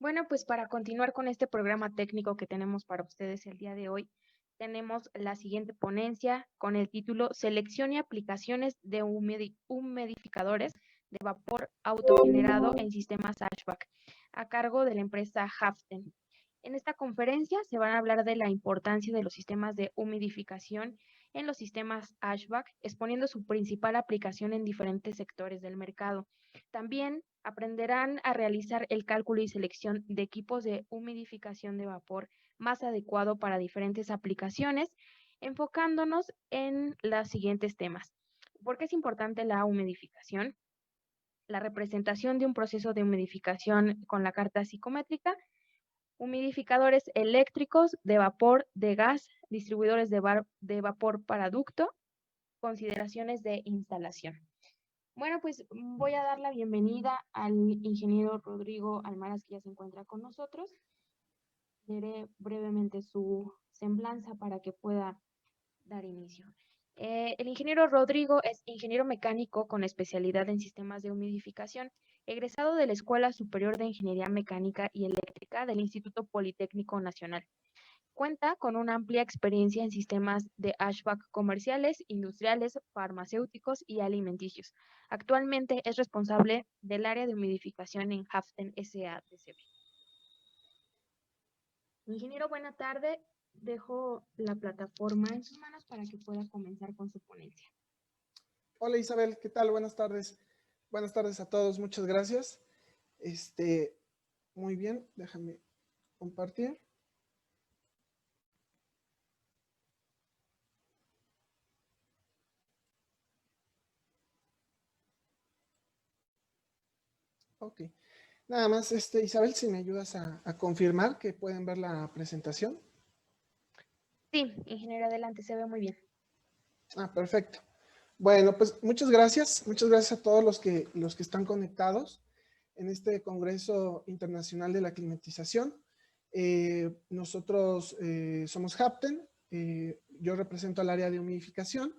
Bueno, pues para continuar con este programa técnico que tenemos para ustedes el día de hoy, tenemos la siguiente ponencia con el título Selección y aplicaciones de humidificadores de vapor autogenerado en sistemas HVAC, a cargo de la empresa Haften. En esta conferencia se van a hablar de la importancia de los sistemas de humidificación en los sistemas HVAC, exponiendo su principal aplicación en diferentes sectores del mercado. También aprenderán a realizar el cálculo y selección de equipos de humidificación de vapor más adecuado para diferentes aplicaciones, enfocándonos en los siguientes temas. ¿Por qué es importante la humidificación? La representación de un proceso de humidificación con la carta psicométrica, humidificadores eléctricos, de vapor, de gas, distribuidores de vapor para ducto, consideraciones de instalación. Bueno, pues voy a dar la bienvenida al ingeniero Rodrigo Almaraz, que ya se encuentra con nosotros. Leeré brevemente su semblanza para que pueda dar inicio. El ingeniero Rodrigo es ingeniero mecánico con especialidad en sistemas de humidificación, egresado de la Escuela Superior de Ingeniería Mecánica y Eléctrica del Instituto Politécnico Nacional. Cuenta con una amplia experiencia en sistemas de HVAC comerciales, industriales, farmacéuticos y alimenticios. Actualmente es responsable del área de humidificación en Haften S.A.de.C.V. Ingeniero, buena tarde. Dejo la plataforma en sus manos para que pueda comenzar con su ponencia. Hola Isabel, ¿qué tal? Buenas tardes. Buenas tardes a todos, muchas gracias. Muy bien, déjame compartir. Ok. Nada más, Isabel, si me ayudas a confirmar que pueden ver la presentación. Sí, ingeniero, adelante, se ve muy bien. Perfecto. Bueno, pues muchas gracias a todos los que están conectados en este Congreso Internacional de la Climatización. Nosotros somos Haften, yo represento al área de humidificación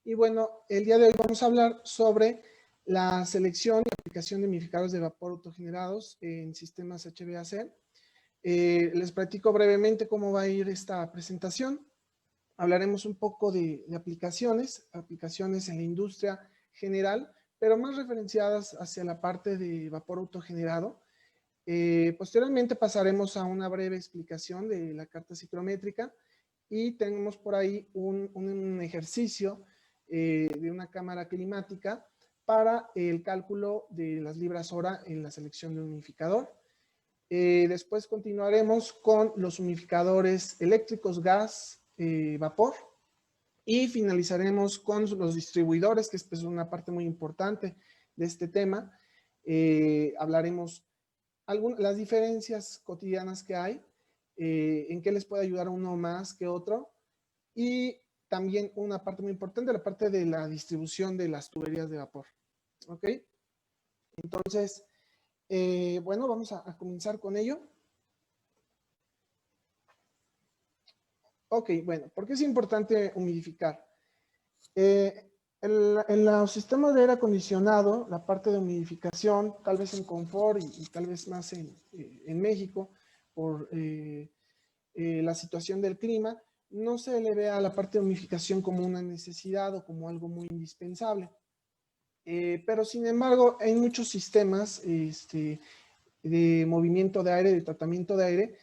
y bueno, el día de hoy vamos a hablar sobre la selección y aplicación de humidificadores de vapor autogenerados en sistemas HVAC. Les platico brevemente cómo va a ir esta presentación. Hablaremos un poco de aplicaciones en la industria general, pero más referenciadas hacia la parte de vapor autogenerado. Posteriormente pasaremos a una breve explicación de la carta ciclométrica y tenemos por ahí un ejercicio de una cámara climática para el cálculo de las libras hora en la selección de un humidificador. Después continuaremos con los humidificadores eléctricos, gas, vapor, y finalizaremos con los distribuidores, que es pues, una parte muy importante de este tema. Hablaremos las diferencias cotidianas que hay, en qué les puede ayudar uno más que otro, y también una parte muy importante, la parte de la distribución de las tuberías de vapor. ¿Ok? Entonces, bueno, vamos a comenzar con ello. Ok, bueno, ¿por qué es importante humidificar? En los sistemas de aire acondicionado, la parte de humidificación, tal vez en confort y tal vez más en México, por la situación del clima, no se le ve a la parte de humidificación como una necesidad o como algo muy indispensable. Pero sin embargo, hay muchos sistemas de movimiento de aire, de tratamiento de aire,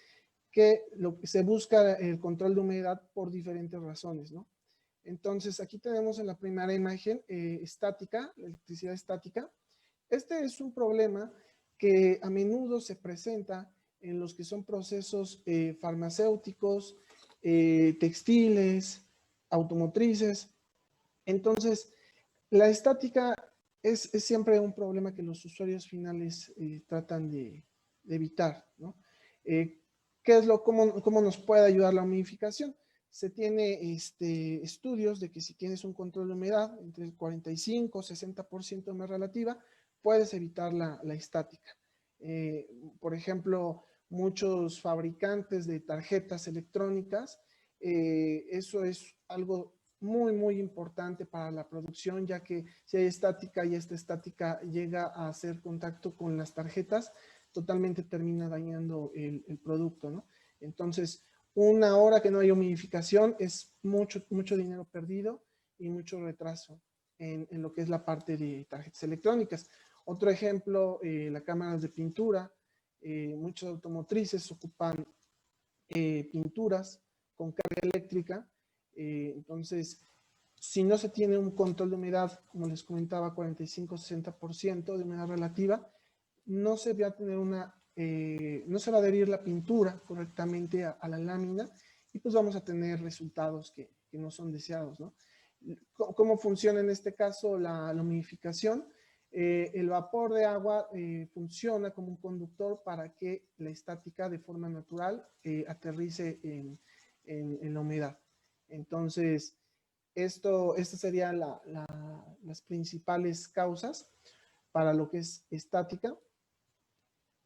que se busca el control de humedad por diferentes razones, ¿no? Entonces, aquí tenemos en la primera imagen estática, la electricidad estática. Este es un problema que a menudo se presenta en los que son procesos farmacéuticos, textiles, automotrices. Entonces, la estática es siempre un problema que los usuarios finales tratan de evitar, ¿no? ¿Qué es cómo nos puede ayudar la humidificación? Se tiene estudios de que si tienes un control de humedad entre el 45 y 60% de humedad relativa, puedes evitar la estática. Por ejemplo, muchos fabricantes de tarjetas electrónicas, eso es algo muy, muy importante para la producción, ya que si hay estática y esta estática llega a hacer contacto con las tarjetas, totalmente termina dañando el producto, ¿no? Entonces, una hora que no hay humidificación es mucho, mucho dinero perdido y mucho retraso en lo que es la parte de tarjetas electrónicas. Otro ejemplo, las cámaras de pintura. Muchos automotrices ocupan pinturas con carga eléctrica. Entonces, si no se tiene un control de humedad, como les comentaba, 45-60% de humedad relativa, no se va a tener no se va a adherir la pintura correctamente a la lámina y pues vamos a tener resultados que no son deseados, ¿no? ¿Cómo funciona en este caso la humidificación? El vapor de agua funciona como un conductor para que la estática de forma natural aterrice en la humedad. Entonces, estas serían las principales causas para lo que es estática.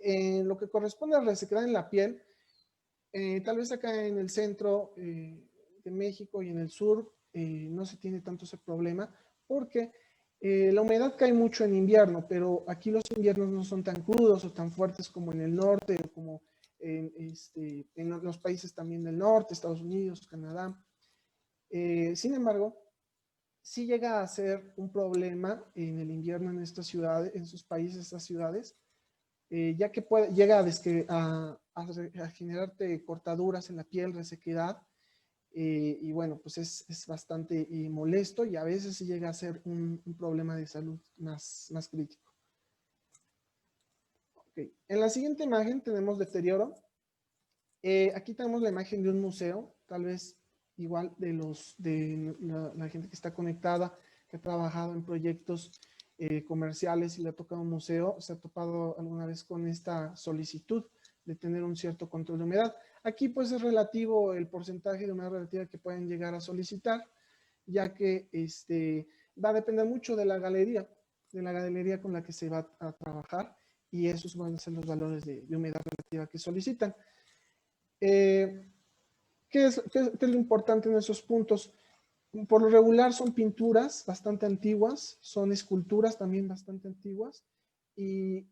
En lo que corresponde a resequedad en la piel, tal vez acá en el centro de México y en el sur no se tiene tanto ese problema porque la humedad cae mucho en invierno, pero aquí los inviernos no son tan crudos o tan fuertes como en el norte o como en los países también del norte, Estados Unidos, Canadá. Sin embargo, sí llega a ser un problema en el invierno en estas ciudades, en sus países, estas ciudades, ya que llega a generarte cortaduras en la piel, resequedad, y bueno, pues es bastante molesto y a veces sí llega a ser un problema de salud más crítico. Okay. En la siguiente imagen tenemos deterioro. Aquí tenemos la imagen de un museo, tal vez igual de la gente que está conectada, que ha trabajado en proyectos comerciales y le ha tocado un museo, se ha topado alguna vez con esta solicitud de tener un cierto control de humedad. Aquí pues es relativo el porcentaje de humedad relativa que pueden llegar a solicitar, ya que va a depender mucho de la galería con la que se va a trabajar, y esos van a ser los valores de humedad relativa que solicitan. ¿Qué es lo importante en esos puntos? Por lo regular son pinturas bastante antiguas, son esculturas también bastante antiguas, y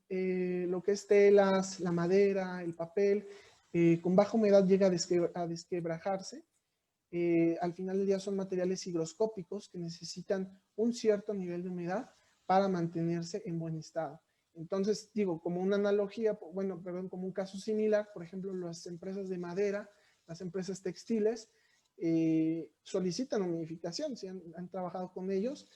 lo que es telas, la madera, el papel, con baja humedad llega a desquebrajarse. Al final del día son materiales higroscópicos que necesitan un cierto nivel de humedad para mantenerse en buen estado. Entonces, digo, como una analogía, bueno, perdón, como un caso similar, por ejemplo, las empresas de madera, las empresas textiles, solicitan humidificación. Si han trabajado con ellos,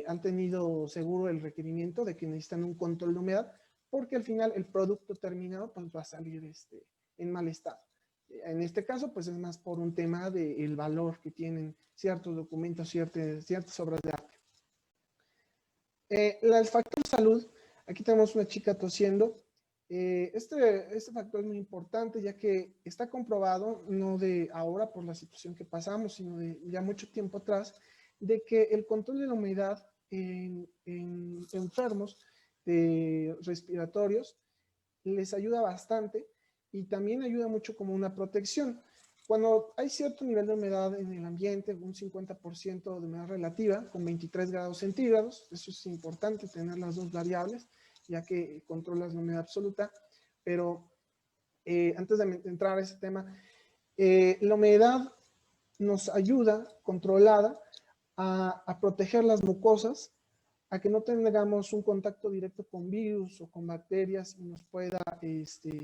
han tenido seguro el requerimiento de que necesitan un control de humedad, porque al final el producto terminado pues, va a salir en mal estado. En este caso, pues es más por un tema del valor que tienen ciertos documentos, ciertas obras de arte. El factor salud, aquí tenemos una chica tosiendo. Este factor es muy importante, ya que está comprobado, no de ahora por la situación que pasamos, sino de ya mucho tiempo atrás, de que el control de la humedad en enfermos respiratorios les ayuda bastante y también ayuda mucho como una protección. Cuando hay cierto nivel de humedad en el ambiente, un 50% de humedad relativa, con 23 grados centígrados, eso es importante tener las dos variables, ya que controlas la humedad absoluta, pero antes de entrar a ese tema, la humedad nos ayuda, controlada, a proteger las mucosas, a que no tengamos un contacto directo con virus o con bacterias y nos pueda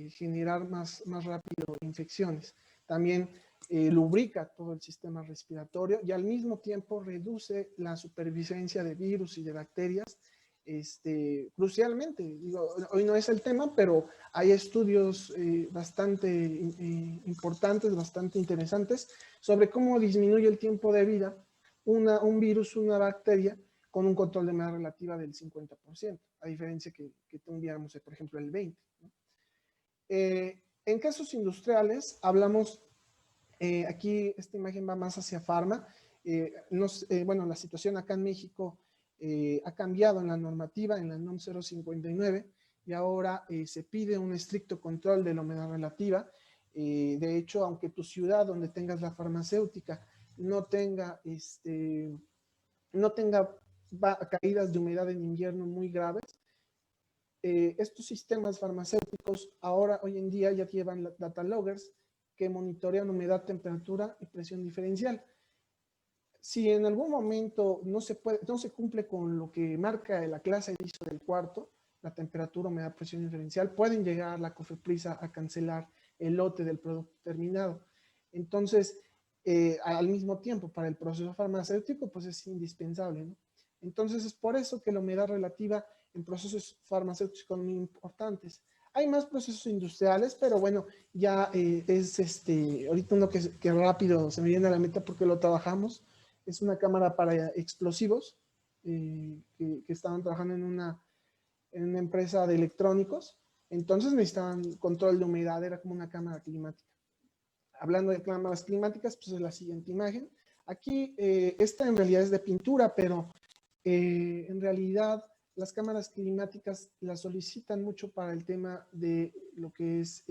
generar más rápido infecciones. También lubrica todo el sistema respiratorio y al mismo tiempo reduce la supervivencia de virus y de bacterias crucialmente. Digo, hoy no es el tema, pero hay estudios bastante importantes, bastante interesantes sobre cómo disminuye el tiempo de vida un virus, una bacteria, con un control de humedad relativa del 50%, a diferencia que tuviéramos, por ejemplo, el 20%. ¿No? En casos industriales, hablamos, aquí esta imagen va más hacia farma. Bueno, la situación acá en México ha cambiado en la normativa, en la NOM 059, y ahora se pide un estricto control de la humedad relativa. De hecho, aunque tu ciudad donde tengas la farmacéutica no tenga caídas de humedad en invierno muy graves, estos sistemas farmacéuticos ahora, hoy en día, ya llevan data loggers que monitorean humedad, temperatura y presión diferencial. Si en algún momento no se cumple con lo que marca la clase de ISO del cuarto, la temperatura, humedad, presión diferencial, pueden llegar la COFEPRIS a cancelar el lote del producto terminado. Entonces, al mismo tiempo, para el proceso farmacéutico, pues es indispensable, ¿no? Entonces, es por eso que la humedad relativa en procesos farmacéuticos son muy importantes. Hay más procesos industriales, pero bueno, ya ahorita uno que rápido se me viene a la mente porque lo trabajamos, es una cámara para explosivos que estaban trabajando en una empresa de electrónicos. Entonces necesitaban control de humedad, era como una cámara climática. Hablando de cámaras climáticas, pues es la siguiente imagen. Aquí, esta en realidad es de pintura, pero en realidad las cámaras climáticas las solicitan mucho para el tema de lo que es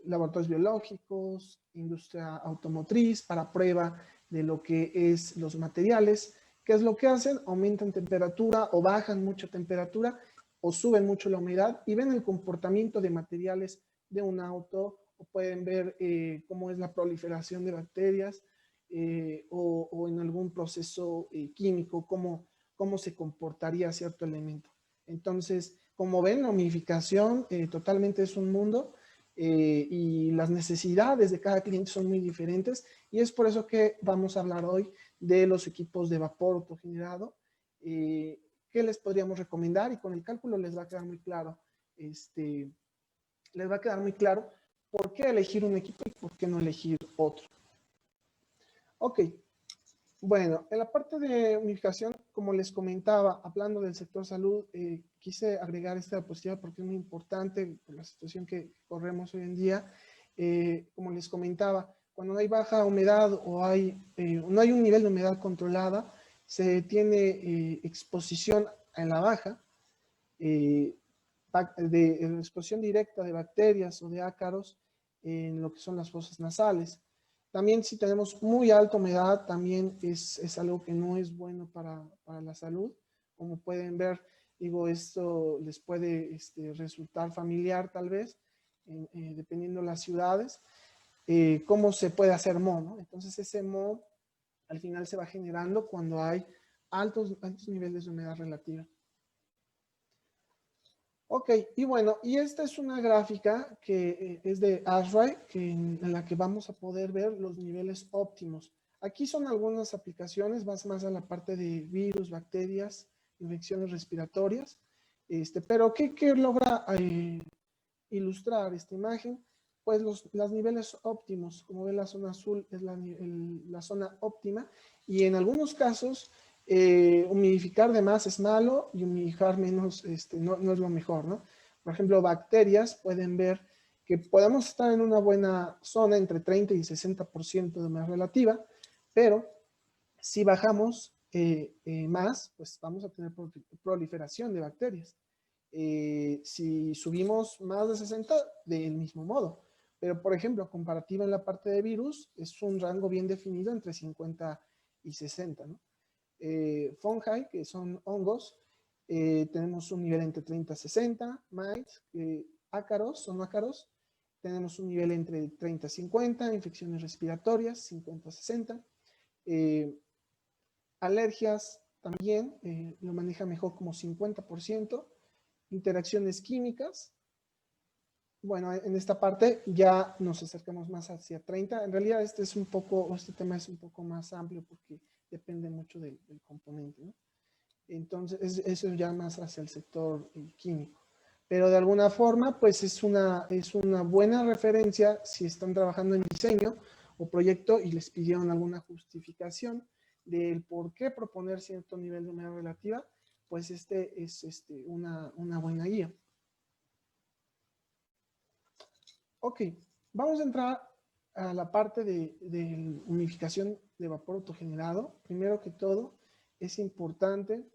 laboratorios biológicos, industria automotriz, para prueba de lo que es los materiales. ¿Qué es lo que hacen? Aumentan temperatura o bajan mucha temperatura o suben mucho la humedad y ven el comportamiento de materiales de un auto o pueden ver cómo es la proliferación de bacterias o en algún proceso químico, cómo se comportaría cierto elemento. Entonces, como ven, la humidificación totalmente es un mundo y las necesidades de cada cliente son muy diferentes y es por eso que vamos a hablar hoy de los equipos de vapor autogenerado. ¿Qué les podríamos recomendar? Y con el cálculo les va a quedar muy claro, les va a quedar muy claro por qué elegir un equipo y por qué no elegir otro. Ok, bueno, en la parte de humidificación, como les comentaba, hablando del sector salud, quise agregar esta diapositiva porque es muy importante por la situación que corremos hoy en día. Como les comentaba, cuando hay baja humedad o no hay un nivel de humedad controlada, se tiene exposición en la baja, exposición directa de bacterias o de ácaros en lo que son las fosas nasales. También si tenemos muy alta humedad, también es algo que no es bueno para la salud. Como pueden ver, digo, esto les puede resultar familiar tal vez, dependiendo de las ciudades, cómo se puede hacer moho, ¿no? Entonces ese moho al final se va generando cuando hay altos niveles de humedad relativa. Ok, y bueno, y esta es una gráfica que es de ASRAE, en la que vamos a poder ver los niveles óptimos. Aquí son algunas aplicaciones, más a la parte de virus, bacterias, infecciones respiratorias. Pero ¿qué logra ilustrar esta imagen? Pues los niveles óptimos, como ven la zona azul es la zona óptima, y en algunos casos humidificar de más es malo y humidificar menos no es lo mejor, ¿no? Por ejemplo, bacterias, pueden ver que podemos estar en una buena zona entre 30 y 60% de humedad relativa, pero si bajamos más, pues vamos a tener proliferación de bacterias. Si subimos más de 60, del mismo modo. Pero, por ejemplo, comparativa en la parte de virus, es un rango bien definido entre 50 y 60, ¿no? Fungi, que son hongos, tenemos un nivel entre 30 y 60, mites, ácaros, son ácaros, tenemos un nivel entre 30 y 50, infecciones respiratorias, 50 a 60, alergias también, lo maneja mejor como 50%, interacciones químicas. Bueno, en esta parte ya nos acercamos más hacia 30. En realidad este tema es un poco más amplio porque depende mucho del componente, ¿no? Entonces, eso ya más hacia el sector químico. Pero de alguna forma, pues es una buena referencia si están trabajando en diseño o proyecto y les pidieron alguna justificación del por qué proponer cierto nivel de humedad relativa, pues es una buena guía. Ok, vamos a entrar a la parte de humidificación de vapor autogenerado. Primero que todo, es importante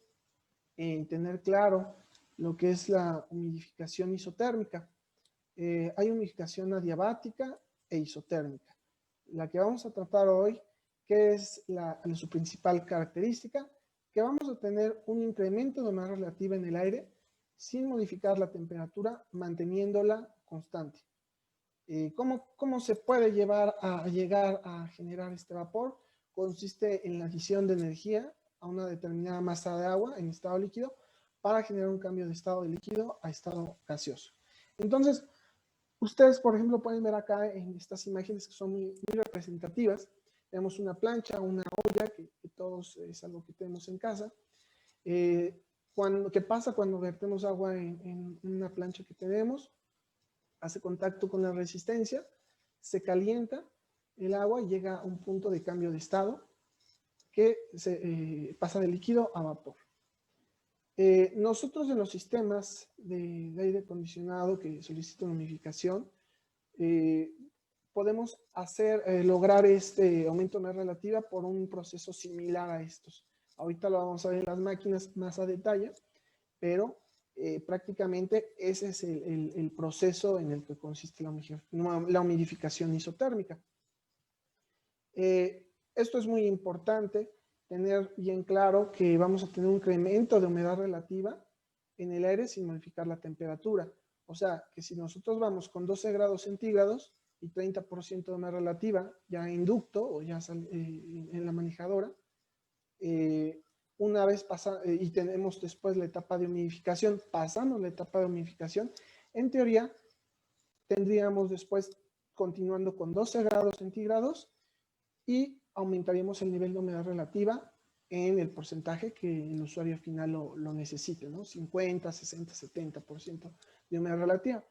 tener claro lo que es la humidificación isotérmica. Hay humidificación adiabática e isotérmica. La que vamos a tratar hoy, que es su principal característica, que vamos a tener un incremento de humedad relativa en el aire sin modificar la temperatura, manteniéndola constante. ¿Cómo se puede llegar a generar este vapor? Consiste en la adición de energía a una determinada masa de agua en estado líquido para generar un cambio de estado de líquido a estado gaseoso. Entonces, ustedes, por ejemplo, pueden ver acá en estas imágenes que son muy representativas. Tenemos una plancha, una olla, que todos es algo que tenemos en casa. ¿Qué pasa cuando vertemos agua en una plancha que tenemos? Hace contacto con la resistencia, se calienta el agua y llega a un punto de cambio de estado que pasa de líquido a vapor. Nosotros en los sistemas de aire acondicionado que solicitan humidificación, podemos lograr este aumento de humedad relativa por un proceso similar a estos. Ahorita lo vamos a ver en las máquinas más a detalle, pero prácticamente ese es el proceso en el que consiste la humidificación isotérmica. Esto es muy importante, tener bien claro que vamos a tener un incremento de humedad relativa en el aire sin modificar la temperatura. O sea, que si nosotros vamos con 12 grados centígrados y 30% de humedad relativa, ya inducto o ya en la manejadora, una vez y tenemos después la etapa de humidificación, pasando la etapa de humidificación, en teoría tendríamos después continuando con 12 grados centígrados y aumentaríamos el nivel de humedad relativa en el porcentaje que el usuario final lo necesite, ¿no? 50, 60, 70% de humedad relativa.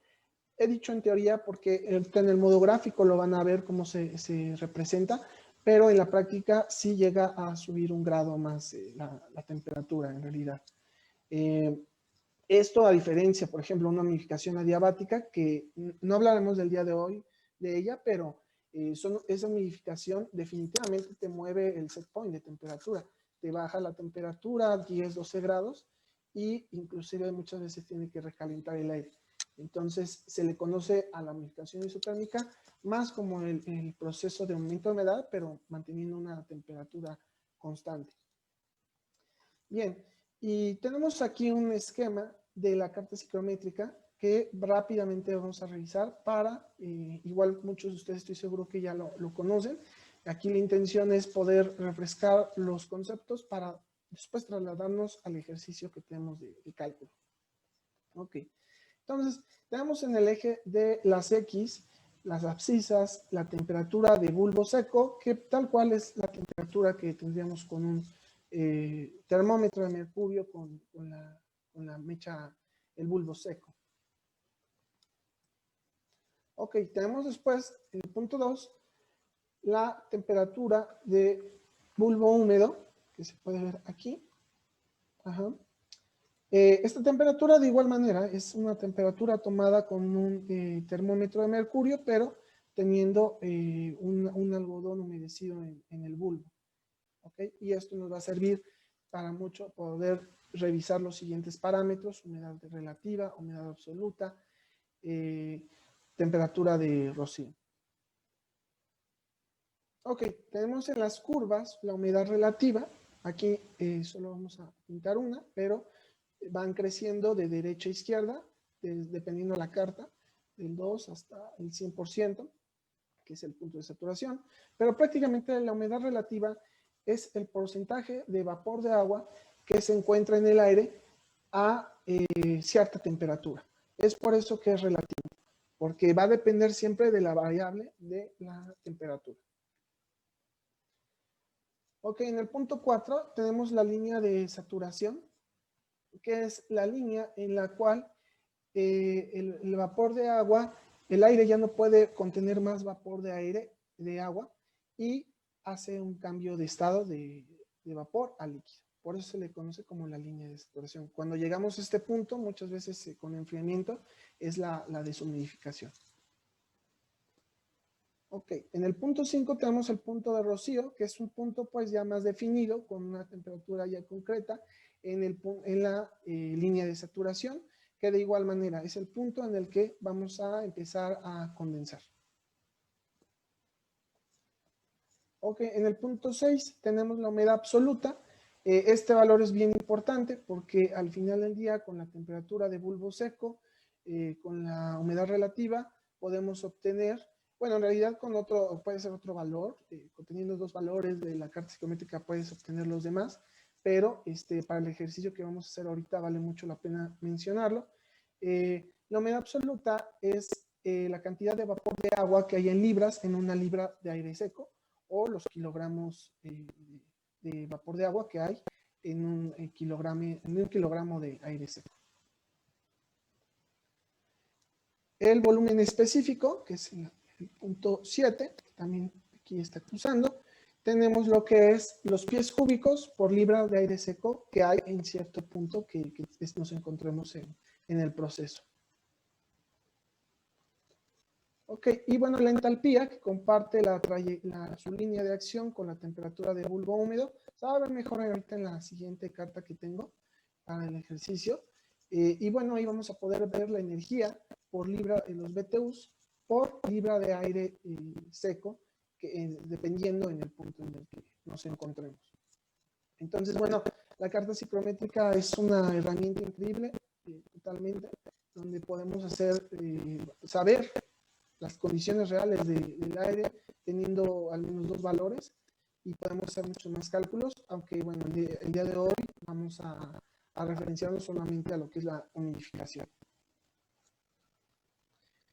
He dicho en teoría porque en el modo gráfico lo van a ver cómo se representa, pero en la práctica sí llega a subir un grado más la temperatura en realidad. Esto a diferencia, por ejemplo, una humidificación adiabática, que no hablaremos del día de hoy de ella, pero esa humidificación definitivamente te mueve el set point de temperatura. Te baja la temperatura a 10, 12 grados y inclusive muchas veces tiene que recalentar el aire. Entonces se le conoce a la humidificación isotérmica más como el proceso de aumento de humedad, pero manteniendo una temperatura constante. Bien, y tenemos aquí un esquema de la carta psicométrica que rápidamente vamos a revisar para, igual muchos de ustedes estoy seguro que ya lo conocen. Aquí la intención es poder refrescar los conceptos para después trasladarnos al ejercicio que tenemos de cálculo. Ok, entonces tenemos en el eje de las X, las abscisas, la temperatura de bulbo seco, que tal cual es la temperatura que tendríamos con un termómetro de mercurio con la mecha, el bulbo seco. Ok, tenemos después, en el punto 2, la temperatura de bulbo húmedo, que se puede ver aquí. Ajá. Esta temperatura de igual manera es una temperatura tomada con un termómetro de mercurio, pero teniendo un algodón humedecido en el bulbo. ¿Okay? Y esto nos va a servir para mucho poder revisar los siguientes parámetros: humedad relativa, humedad absoluta, temperatura de rocío. Ok, tenemos en las curvas la humedad relativa. Aquí solo vamos a pintar una, pero van creciendo de derecha a izquierda, dependiendo de la carta, del 2 hasta el 100%, que es el punto de saturación. Pero prácticamente la humedad relativa es el porcentaje de vapor de agua que se encuentra en el aire a cierta temperatura. Es por eso que es relativo, porque va a depender siempre de la variable de la temperatura. Ok, en el punto 4 tenemos la línea de saturación, que es la línea en la cual el vapor de agua, el aire ya no puede contener más vapor de aire, de agua, y hace un cambio de estado de vapor a líquido. Por eso se le conoce como la línea de saturación. Cuando llegamos a este punto, muchas veces con enfriamiento, es la deshumidificación. Ok, en el punto 5 tenemos el punto de rocío, que es un punto pues ya más definido, con una temperatura ya concreta en la línea de saturación, que de igual manera es el punto en el que vamos a empezar a condensar. Ok, en el punto 6 tenemos la humedad absoluta, Este valor es bien importante porque al final del día, con la temperatura de bulbo seco, con la humedad relativa, podemos obtener, bueno, en realidad con otro, puede ser otro valor, teniendo dos valores de la carta psicométrica puedes obtener los demás, pero para el ejercicio que vamos a hacer ahorita vale mucho la pena mencionarlo. La humedad absoluta es la cantidad de vapor de agua que hay en libras en una libra de aire seco, o los kilogramos de vapor de agua que hay en un kilogramo de aire seco. El volumen específico, que es el punto 7, que también aquí está cruzando, tenemos lo que es los pies cúbicos por libra de aire seco que hay en cierto punto que nos encontremos en el proceso. Ok, y bueno, la entalpía, que comparte su línea de acción con la temperatura de bulbo húmedo, se va a ver mejor ahorita en la siguiente carta que tengo para el ejercicio. Y bueno, ahí vamos a poder ver la energía por libra de los BTUs por libra de aire seco, dependiendo en el punto en el que nos encontremos. Entonces, bueno, la carta psicométrica es una herramienta increíble, totalmente, donde podemos saber las condiciones reales del aire teniendo al menos dos valores y podemos hacer muchos más cálculos, aunque bueno, el día de hoy vamos a referenciarnos solamente a lo que es la humidificación.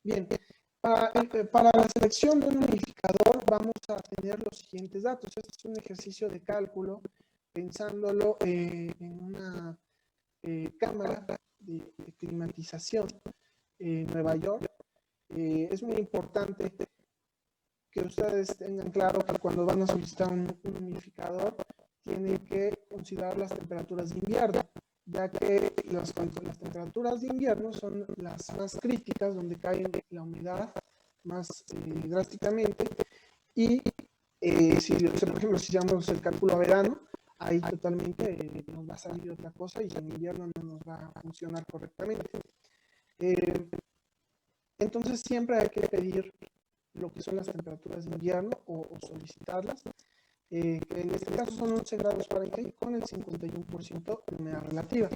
Bien, para la selección de un humidificador vamos a tener los siguientes datos. Este es un ejercicio de cálculo pensándolo en una cámara de climatización en Nueva York. Es muy importante que ustedes tengan claro que cuando van a solicitar un humidificador tienen que considerar las temperaturas de invierno, ya que las temperaturas de invierno son las más críticas, donde cae la humedad más drásticamente. Y por ejemplo, si llevamos el cálculo a verano, ahí totalmente nos va a salir otra cosa y en invierno no nos va a funcionar correctamente. Entonces siempre hay que pedir lo que son las temperaturas de invierno o solicitarlas, que en este caso son 11 grados Fahrenheit con el 51% de humedad relativa.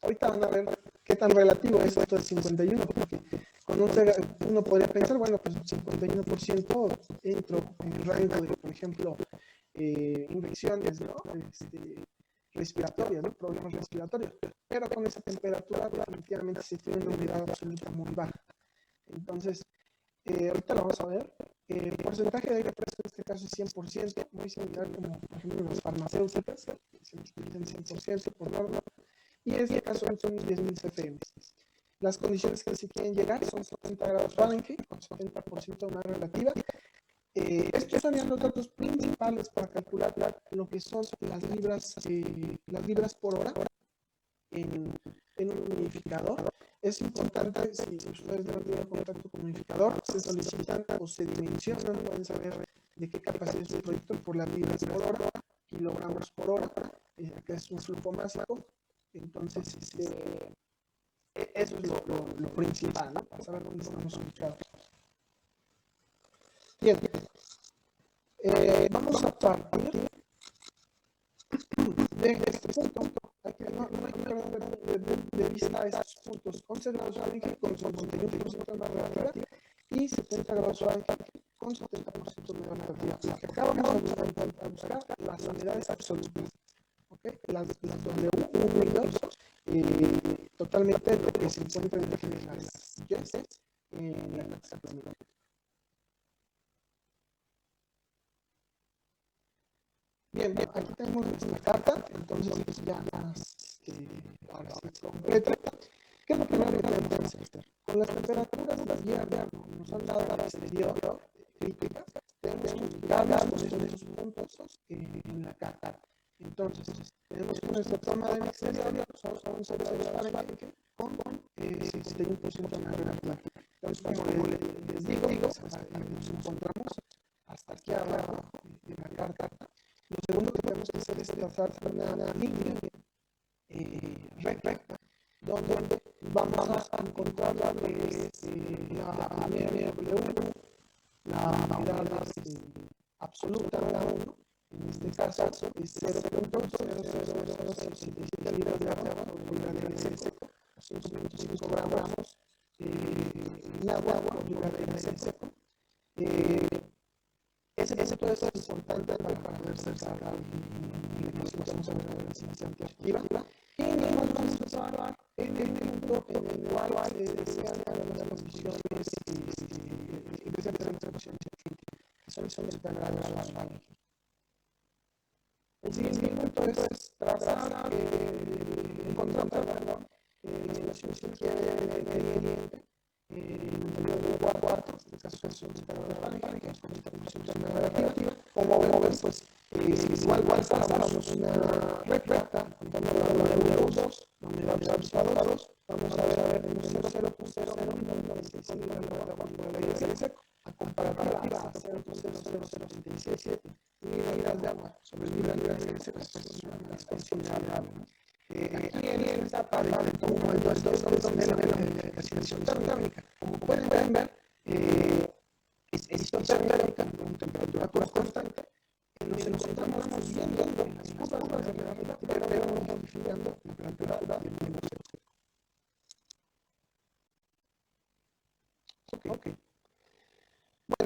Ahorita van a ver qué tan relativo es esto del 51, porque con uno podría pensar, bueno, pues 51% entro en el rango de, por ejemplo, infecciones, ¿no? Respiratorias, ¿no? Problemas respiratorios, pero con esa temperatura definitivamente se tiene una humedad absoluta muy baja. Entonces, ahorita lo vamos a ver. El porcentaje de aire fresco en este caso es 100%, muy similar como, por ejemplo, las farmacéuticas, que se utilizan 100% por norma, y en este caso son 10.000 CFM. Las condiciones que se quieren llegar son 70 grados Fahrenheit con 70% de humedad relativa. Estos son los datos principales para calcular lo que son las libras por hora en un humidificador. Es importante, si ustedes deben tener contacto con un humidificador, se solicitan o se dimensionan, pueden saber de qué capacidad es su proyecto por las libras por hora, kilogramos por hora, acá es un flujo másico. Entonces, eso es lo principal, ¿no? Para saber dónde estamos ubicados. Bien, vamos a partir de este punto. No hay que perder de vista estos puntos: 11 grados Fahrenheit con 51% de humedad relativa y 70 grados Fahrenheit con 70% de humedad relativa. Lo que acá vamos a buscar las humedades absolutas, ¿okay? Las W1 y 2, totalmente lo que se encuentra en las siguientes en la taxonomía. Bien, aquí tenemos nuestra carta, entonces ya más ahora sí completa. ¿Qué es lo primero que tenemos que hacer? Con las temperaturas de invierno nos han dado la exterior crítica, tenemos que ubicar las posiciones de esos puntos en la carta. Entonces, tenemos que nuestra toma de exterior son 11 grados Fahrenheit con 61% de humedad relativa. Entonces, como les digo, nos encontramos hasta aquí abajo de la carta. Lo segundo que tenemos que hacer es trazar una línea recta, donde vamos a encontrar la MW1, la humedad absoluta de la 1, en este caso es 0.00067 libras de agua por libra de aire seco, 5.5 gramos en agua por libra de aire seco. Ese punto es importante para poder cercar la ecuación sobre la eficiencia antiactiva. Y nos vamos a observar en el punto en el cual se desean las condiciones que son integradas a la el siguiente punto es trazar, encontrar la solución que hay en el ambiente, en el periodo de cuarto, en este caso es un separador orgánica, con esta solución negativa. Como ven, pues igual pasamos una recta, contando la de 2, donde vamos a observar 2, vamos a ver en 0.096 libras de agua por aire seco, a comparativa a 0.00067 libras de agua sobre libras de aire seco, es considerable. Aquí en esta parte, como el 2 es donde la clasificación térmica. Como pueden ver, es térmica con temperatura constante. Nos encontramos viendo las curvas de la arriba, pero modificando la temperatura de menos seco. Ok.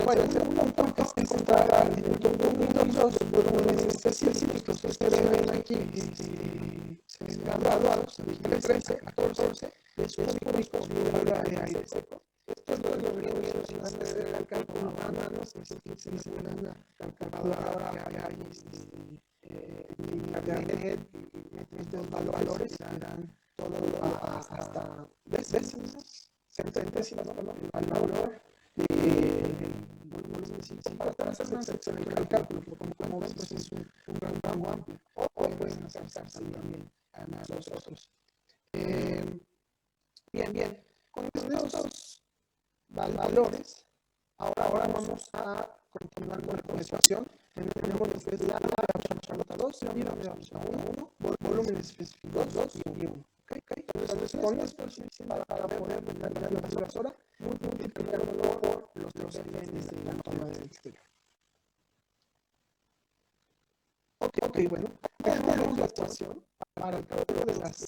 Bueno, el segundo punto es encontrar el punto 1 y 2 los volúmenes específicos que se ven aquí, se ven graduados de 13 a 14 de sus cúbicos de aire seco. Estos dos los reunimos en el cálculo a mano, se utilizan una calculadora que hay en internet, estos valores que dan todo hasta décimas, centésimas, al valor. Para hacer más excelente el cálculo, como ven, pues es un rango amplio, o pueden hacerse también a los otros. Bien, con estos valores, ahora vamos a continuar con la ecuación. Tenemos lo que es la absoluta 2, la absoluta 1, volúmenes específicos 2 y 1. Entonces, con esto es para poder determinar la temperatura, multiplicándolo por los Fns de la toma del exterior. Ok, bueno, tenemos la ecuación para el cálculo de las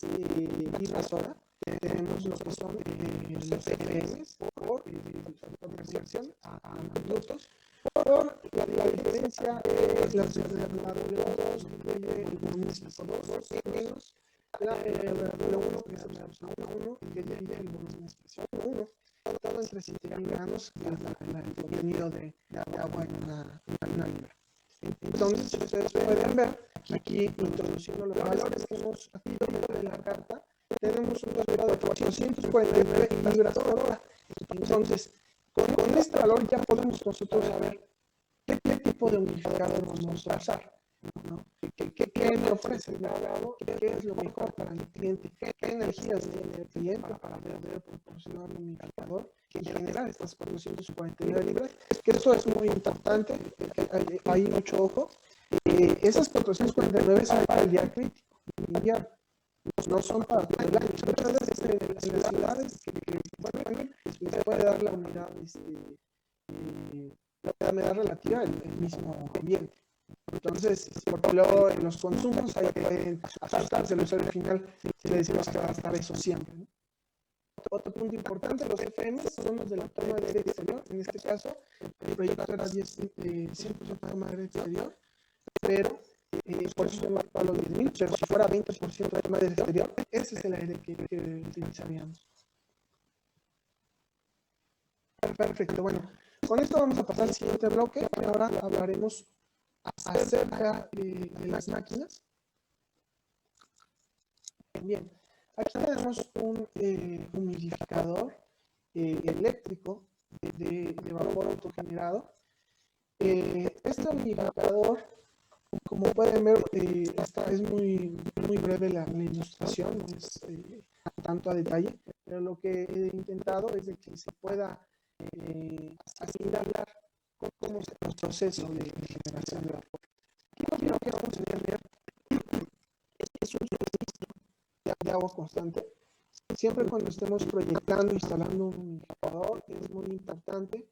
libras hora. Tenemos lo que son los CFMs por conversión a minutos, por la diferencia es la W2 de el volumen específico 2 menos la W1 que es la W1 que divide el volumen específico 1, todo entre 7 gramos, que es el contenido de agua en una libra. Entonces, ustedes pueden ver aquí, introduciendo los valores que hemos adquirido de la carta, tenemos un resultado de 449 libras por hora. Entonces, con este valor ya podemos nosotros saber qué tipo de humidificador vamos a usar, ¿no? ¿Qué me ofrece el mercado? ¿Qué es lo mejor para el cliente? ¿Qué energías tiene el cliente para poder proporcionar un humidificador que generar estas 449 libras? Que esto es muy importante, hay mucho ojo. Esas 449 son para el día crítico, invierno. No son para todo el año. Muchas veces en las ciudades que les puede dar la humedad, la humedad relativa el mismo ambiente. Entonces, por ejemplo, en los consumos ahí pueden asustarse el usuario final si le decimos que va a estar eso siempre, ¿no? Otro punto importante, los FM son los de la toma de aire exterior. En este caso, el proyecto era 100% toma de aire exterior, pero por eso se marcó a los 10.000, pero si fuera 20% de toma de aire exterior, ese es el aire que utilizaríamos. Perfecto, bueno, con esto vamos a pasar al siguiente bloque. Ahora hablaremos acerca de las máquinas. Bien, aquí tenemos un humidificador eléctrico de vapor autogenerado. Este humidificador, como pueden ver, es muy breve la ilustración, no es tanto a detalle, pero lo que he intentado es de que se pueda asimilar cómo es el proceso de generación de vapor. Aquí lo que vamos a ver es un suministro de agua constante. Siempre cuando estemos proyectando, instalando un humidificador, es muy importante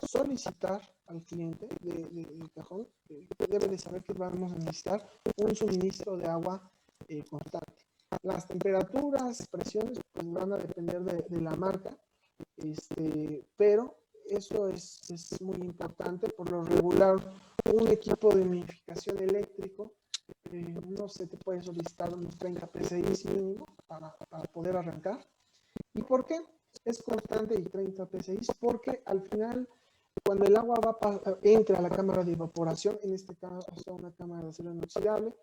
solicitar al cliente de cajón, debe de saber que vamos a necesitar un suministro de agua constante. Las temperaturas, presiones, pues van a depender de la marca, pero eso es muy importante. Por lo regular, un equipo de humidificación eléctrico, no sé, te puede solicitar unos 30 PSI mínimo para poder arrancar. ¿Y por qué es constante y 30 PSI? Porque al final, cuando el agua entra a la cámara de evaporación, en este caso una cámara de acero inoxidable,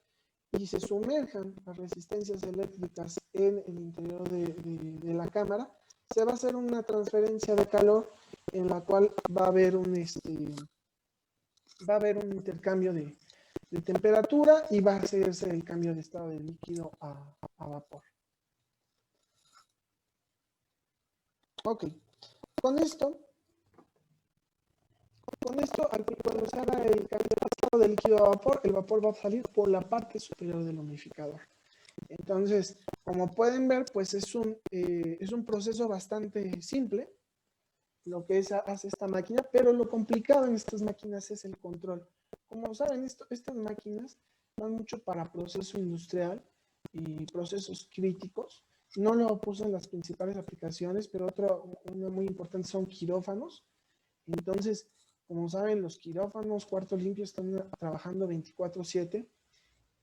y se sumerjan las resistencias eléctricas en el interior de la cámara, se va a hacer una transferencia de calor en la cual va a haber un intercambio de temperatura y va a hacerse el cambio de estado de líquido a vapor. Ok, con esto, cuando se haga el cambio de estado de líquido a vapor, el vapor va a salir por la parte superior del humidificador. Entonces, como pueden ver, pues es un proceso bastante simple, lo que hace esta máquina, pero lo complicado en estas máquinas es el control. Como saben, estas máquinas van mucho para proceso industrial y procesos críticos. No lo puse en las principales aplicaciones, pero una muy importante son quirófanos. Entonces, como saben, los quirófanos, cuartos limpios, están trabajando 24/7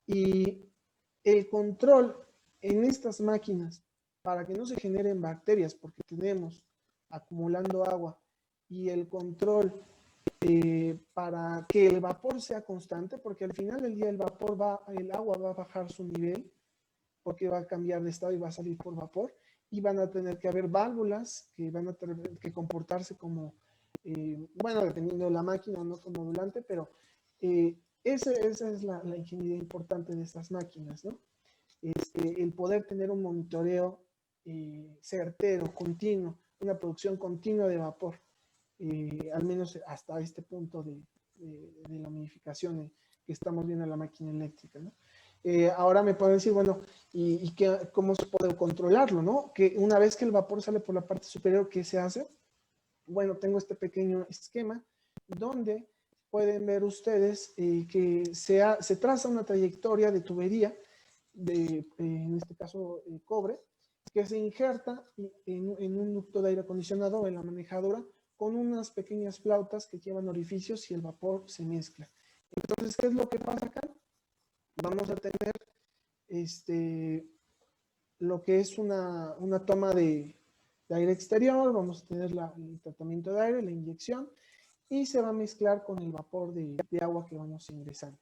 y el control en estas máquinas para que no se generen bacterias, porque tenemos acumulando agua, y el control para que el vapor sea constante, porque al final del día el agua va a bajar su nivel, porque va a cambiar de estado y va a salir por vapor, y van a tener que haber válvulas que van a tener que comportarse como, bueno, dependiendo de la máquina, no como modulante, pero esa es la ingeniería importante de estas máquinas, ¿no? El poder tener un monitoreo certero, continuo, una producción continua de vapor, al menos hasta este punto de la humidificación que estamos viendo en la máquina eléctrica, ¿no? Ahora me pueden decir, bueno, ¿y cómo se puede controlarlo, no? Que una vez que el vapor sale por la parte superior, ¿qué se hace? Bueno, tengo este pequeño esquema donde pueden ver ustedes que se traza una trayectoria de tubería en este caso cobre, que se injerta en un ducto de aire acondicionado en la manejadora con unas pequeñas flautas que llevan orificios y el vapor se mezcla. Entonces, ¿qué es lo que pasa acá? Vamos a tener lo que es una toma de aire exterior, vamos a tener el tratamiento de aire, la inyección, y se va a mezclar con el vapor de agua que vamos ingresando.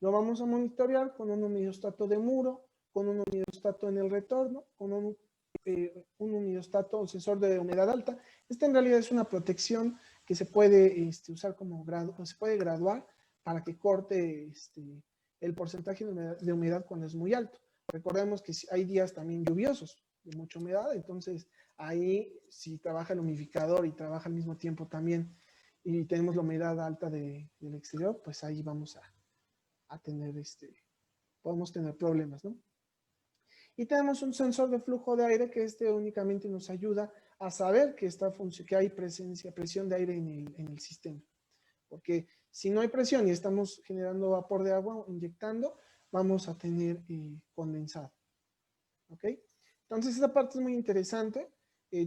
Lo vamos a monitorear con un humidostato de muro, con un humidostato en el retorno, con un humidostato, un sensor de humedad alta. Esta en realidad es una protección que se puede usar se puede graduar para que corte el porcentaje de humedad cuando es muy alto. Recordemos que hay días también lluviosos, de mucha humedad, entonces ahí si trabaja el humidificador y trabaja al mismo tiempo también y tenemos la humedad alta del exterior, pues ahí vamos a tener podemos tener problemas, ¿no? Y tenemos un sensor de flujo de aire que únicamente nos ayuda a saber que hay presión de aire en el sistema. Porque si no hay presión y estamos generando vapor de agua, inyectando, vamos a tener condensado. ¿Ok? Entonces esta parte es muy interesante.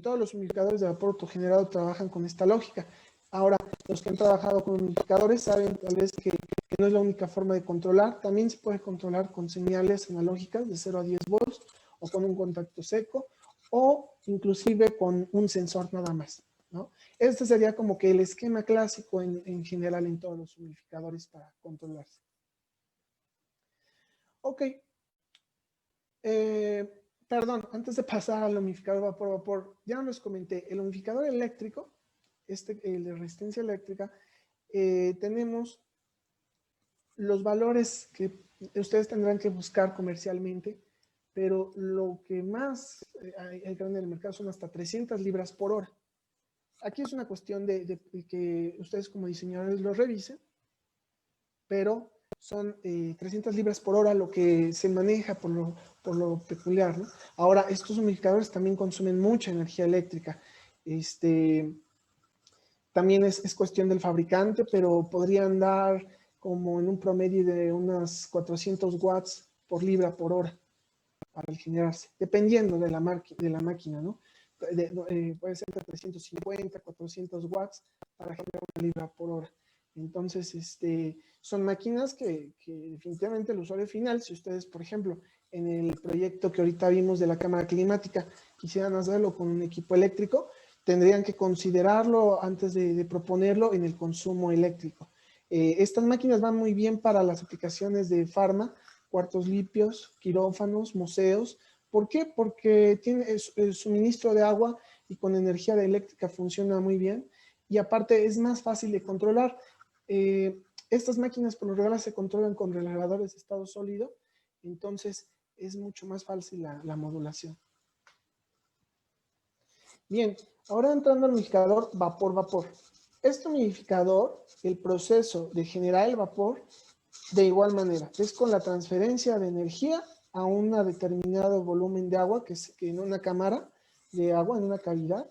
Todos los humidificadores de vapor autogenerado trabajan con esta lógica. Ahora, los que han trabajado con humidificadores saben tal vez que no es la única forma de controlar. También se puede controlar con señales analógicas de 0 a 10 volts o con un contacto seco o inclusive con un sensor nada más, ¿no? Este sería como que el esquema clásico en general en todos los humidificadores para controlarse. Ok. Perdón, antes de pasar al humidificador vapor-vapor, ya les comenté, el humidificador eléctrico, el de resistencia eléctrica, tenemos los valores que ustedes tendrán que buscar comercialmente, pero lo que más hay grande en el mercado son hasta 300 libras por hora. Aquí es una cuestión de que ustedes como diseñadores lo revisen, pero son 300 libras por hora lo que se maneja por lo peculiar, ¿no? Ahora, estos humidificadores también consumen mucha energía eléctrica. También es cuestión del fabricante, pero podría andar como en un promedio de unas 400 watts por libra por hora para el generarse, dependiendo de la máquina, ¿no? Puede ser de 350, 400 watts para generar una libra por hora. Entonces, son máquinas que definitivamente el usuario final, si ustedes, por ejemplo, en el proyecto que ahorita vimos de la cámara climática, quisieran hacerlo con un equipo eléctrico, tendrían que considerarlo antes de proponerlo en el consumo eléctrico. Estas máquinas van muy bien para las aplicaciones de farma, cuartos limpios, quirófanos, museos. ¿Por qué? Porque tiene el suministro de agua y con energía eléctrica funciona muy bien y aparte es más fácil de controlar. Estas máquinas por lo regular se controlan con reguladores de estado sólido, entonces es mucho más fácil la modulación. Bien, ahora entrando al humidificador vapor-vapor. Este humidificador, el proceso de generar el vapor, de igual manera, es con la transferencia de energía a un determinado volumen de agua, que en una cámara de agua, en una cavidad,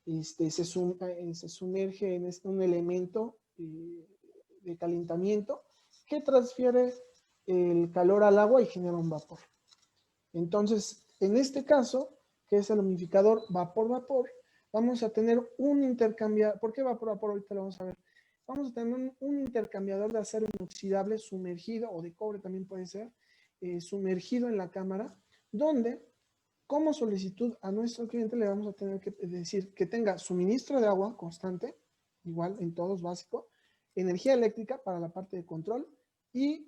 se sumerge en un elemento de calentamiento que transfiere el calor al agua y genera un vapor. Entonces, en este caso, que es el humidificador vapor-vapor, vamos a tener un intercambiador. ¿Por qué vapor-vapor? Ahorita lo vamos a ver. Vamos a tener un intercambiador de acero inoxidable sumergido, o de cobre también puede ser, sumergido en la cámara, donde como solicitud a nuestro cliente le vamos a tener que decir que tenga suministro de agua constante, igual en todos básico, energía eléctrica para la parte de control y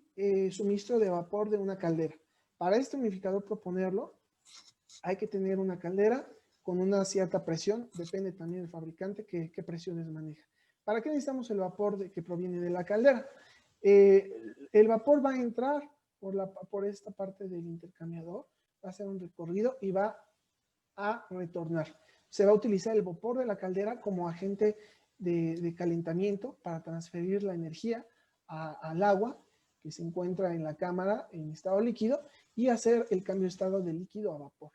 suministro de vapor de una caldera. Para este humidificador proponerlo, hay que tener una caldera con una cierta presión, depende también del fabricante qué presiones maneja. ¿Para qué necesitamos el vapor que proviene de la caldera? El vapor va a entrar por esta parte del intercambiador, va a hacer un recorrido y va a retornar. Se va a utilizar el vapor de la caldera como agente de calentamiento para transferir la energía al agua que se encuentra en la cámara en estado líquido y hacer el cambio de estado de líquido a vapor.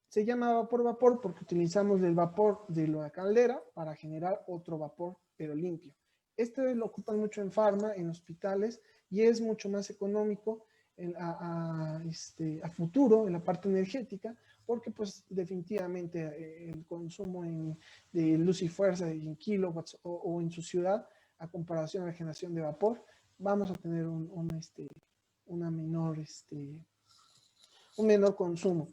Se llama vapor-vapor porque utilizamos el vapor de la caldera para generar otro vapor, pero limpio. Este lo ocupan mucho en farma, en hospitales, y es mucho más económico a futuro en la parte energética, porque pues definitivamente el consumo de luz y fuerza en kilowatts o en su ciudad, a comparación a la generación de vapor, vamos a tener un menor consumo.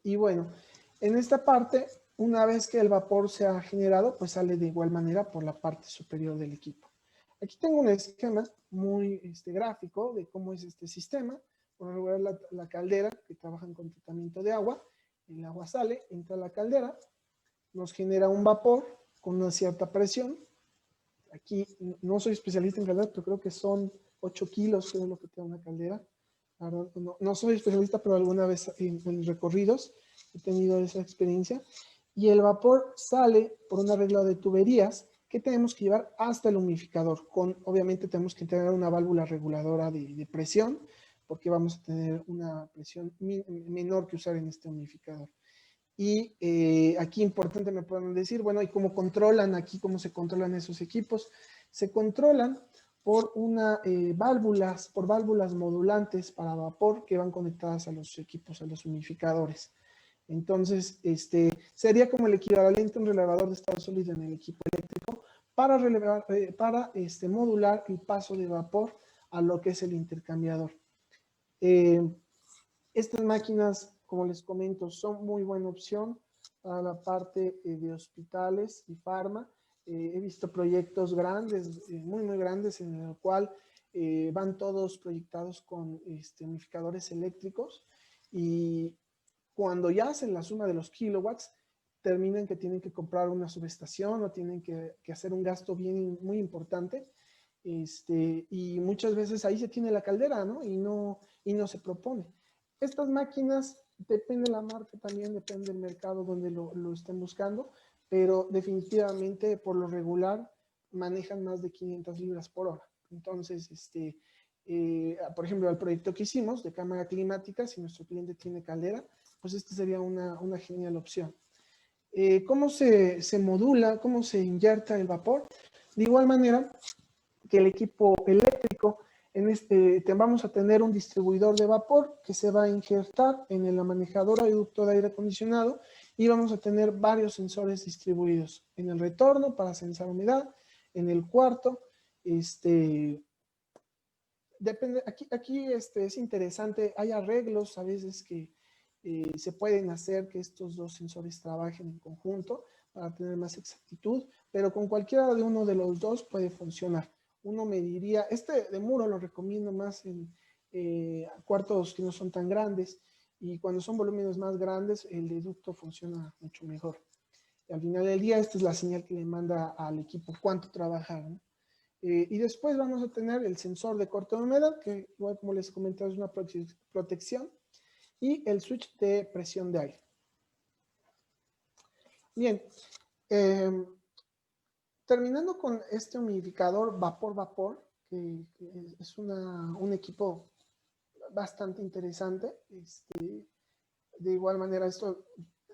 Y bueno, en esta parte, una vez que el vapor se ha generado, pues sale de igual manera por la parte superior del equipo. Aquí tengo un esquema muy gráfico de cómo es este sistema. Por lo regular la caldera, que trabajan con tratamiento de agua, el agua sale, entra a la caldera, nos genera un vapor con una cierta presión. Aquí no soy especialista en calderas, pero creo que son 8 kilos, que es lo que tiene una caldera. No soy especialista, pero alguna vez en recorridos he tenido esa experiencia. Y el vapor sale por una regla de tuberías que tenemos que llevar hasta el humidificador. Obviamente tenemos que tener una válvula reguladora de presión, porque vamos a tener una presión menor que usar en este humidificador. Y aquí importante me pueden decir, bueno, ¿y cómo controlan aquí, cómo se controlan esos equipos? Se controlan por válvulas modulantes para vapor que van conectadas a los equipos, a los humidificadores. Entonces, sería como el equivalente a un relevador de estado sólido en el equipo eléctrico para modular el paso de vapor a lo que es el intercambiador. Estas máquinas, como les comento, son muy buena opción para la parte de hospitales y farma. He visto proyectos grandes, muy, muy grandes, en el cual van todos proyectados con humidificadores eléctricos y cuando ya hacen la suma de los kilowatts, terminan que tienen que comprar una subestación o tienen que hacer un gasto muy importante. Y muchas veces ahí se tiene la caldera, ¿no? Y no se propone. Estas máquinas, depende de la marca también, depende del mercado donde lo estén buscando, pero definitivamente por lo regular manejan más de 500 libras por hora. Entonces, por ejemplo, el proyecto que hicimos de cámara climática, si nuestro cliente tiene caldera, pues esta sería una genial opción. ¿Cómo se modula, cómo se inyecta el vapor? De igual manera que el equipo eléctrico, vamos a tener un distribuidor de vapor que se va a injertar en la manejadora de ducto de aire acondicionado y vamos a tener varios sensores distribuidos en el retorno para censar humedad, en el cuarto, depende, aquí es interesante, hay arreglos a veces que se pueden hacer que estos dos sensores trabajen en conjunto para tener más exactitud, pero con cualquiera de uno de los dos puede funcionar. Uno mediría, de muro lo recomiendo más en cuartos que no son tan grandes, y cuando son volúmenes más grandes el deducto funciona mucho mejor. Y al final del día esta es la señal que le manda al equipo cuánto trabajar, ¿no? Y después vamos a tener el sensor de corte de humedad, que igual como les comenté es una protección, y el switch de presión de aire. Bien, terminando con este humidificador vapor-vapor, que es un equipo bastante interesante. De igual manera, esto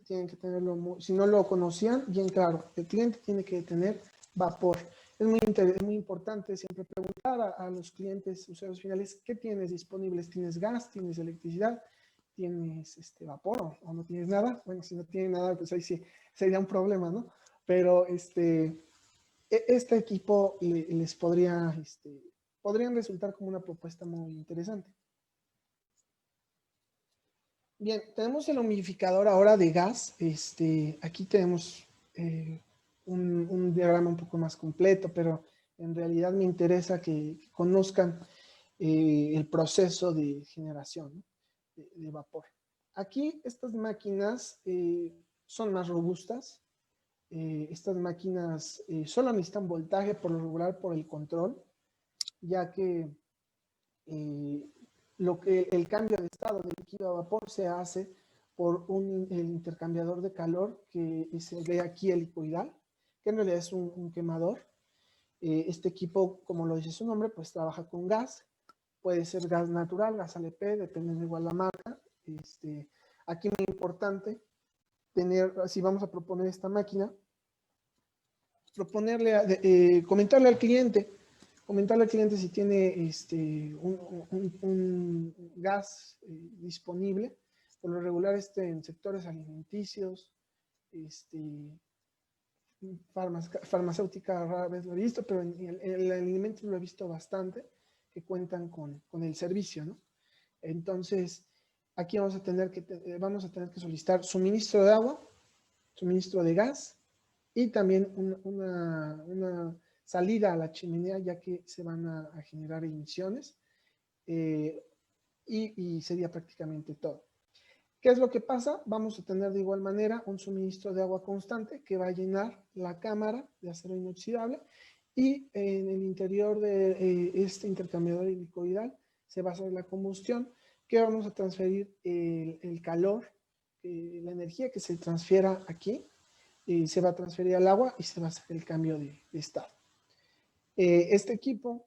tienen que tenerlo, si no lo conocían, bien claro, el cliente tiene que tener vapor. Es muy importante siempre preguntar a los clientes, usuarios finales, ¿qué tienes disponibles? ¿Tienes gas? ¿Tienes electricidad? ¿Tienes vapor o no tienes nada? Bueno, si no tienen nada, pues ahí sí sería un problema, ¿no? Pero este equipo les podrían resultar como una propuesta muy interesante. Bien, tenemos el humidificador ahora de gas. Aquí tenemos un diagrama un poco más completo, pero en realidad me interesa que conozcan el proceso de generación, ¿no? de vapor. Aquí estas máquinas son más robustas. Estas máquinas solo necesitan voltaje por lo regular por el control, ya que el cambio de estado de líquido a vapor se hace por el intercambiador de calor que se ve aquí helicoidal, que en realidad es un quemador. Este equipo, como lo dice su nombre, pues trabaja con gas. Puede ser gas natural, gas LP, depende de igual la marca. Aquí muy importante si vamos a proponer esta máquina, comentarle al cliente si tiene un gas disponible. Por lo regular en sectores alimenticios, farmacéutica rara vez lo he visto, pero en el alimento lo he visto bastante, que cuentan con el servicio, ¿no? Entonces, aquí vamos a tener que solicitar suministro de agua, suministro de gas, y también una salida a la chimenea, ya que se van a generar emisiones, y sería prácticamente todo. ¿Qué es lo que pasa? Vamos a tener de igual manera un suministro de agua constante que va a llenar la cámara de acero inoxidable, y en el interior de este intercambiador helicoidal se va a hacer la combustión, que vamos a transferir el calor, la energía que se transfiera aquí, se va a transferir al agua y se va a hacer el cambio de estado. Este equipo,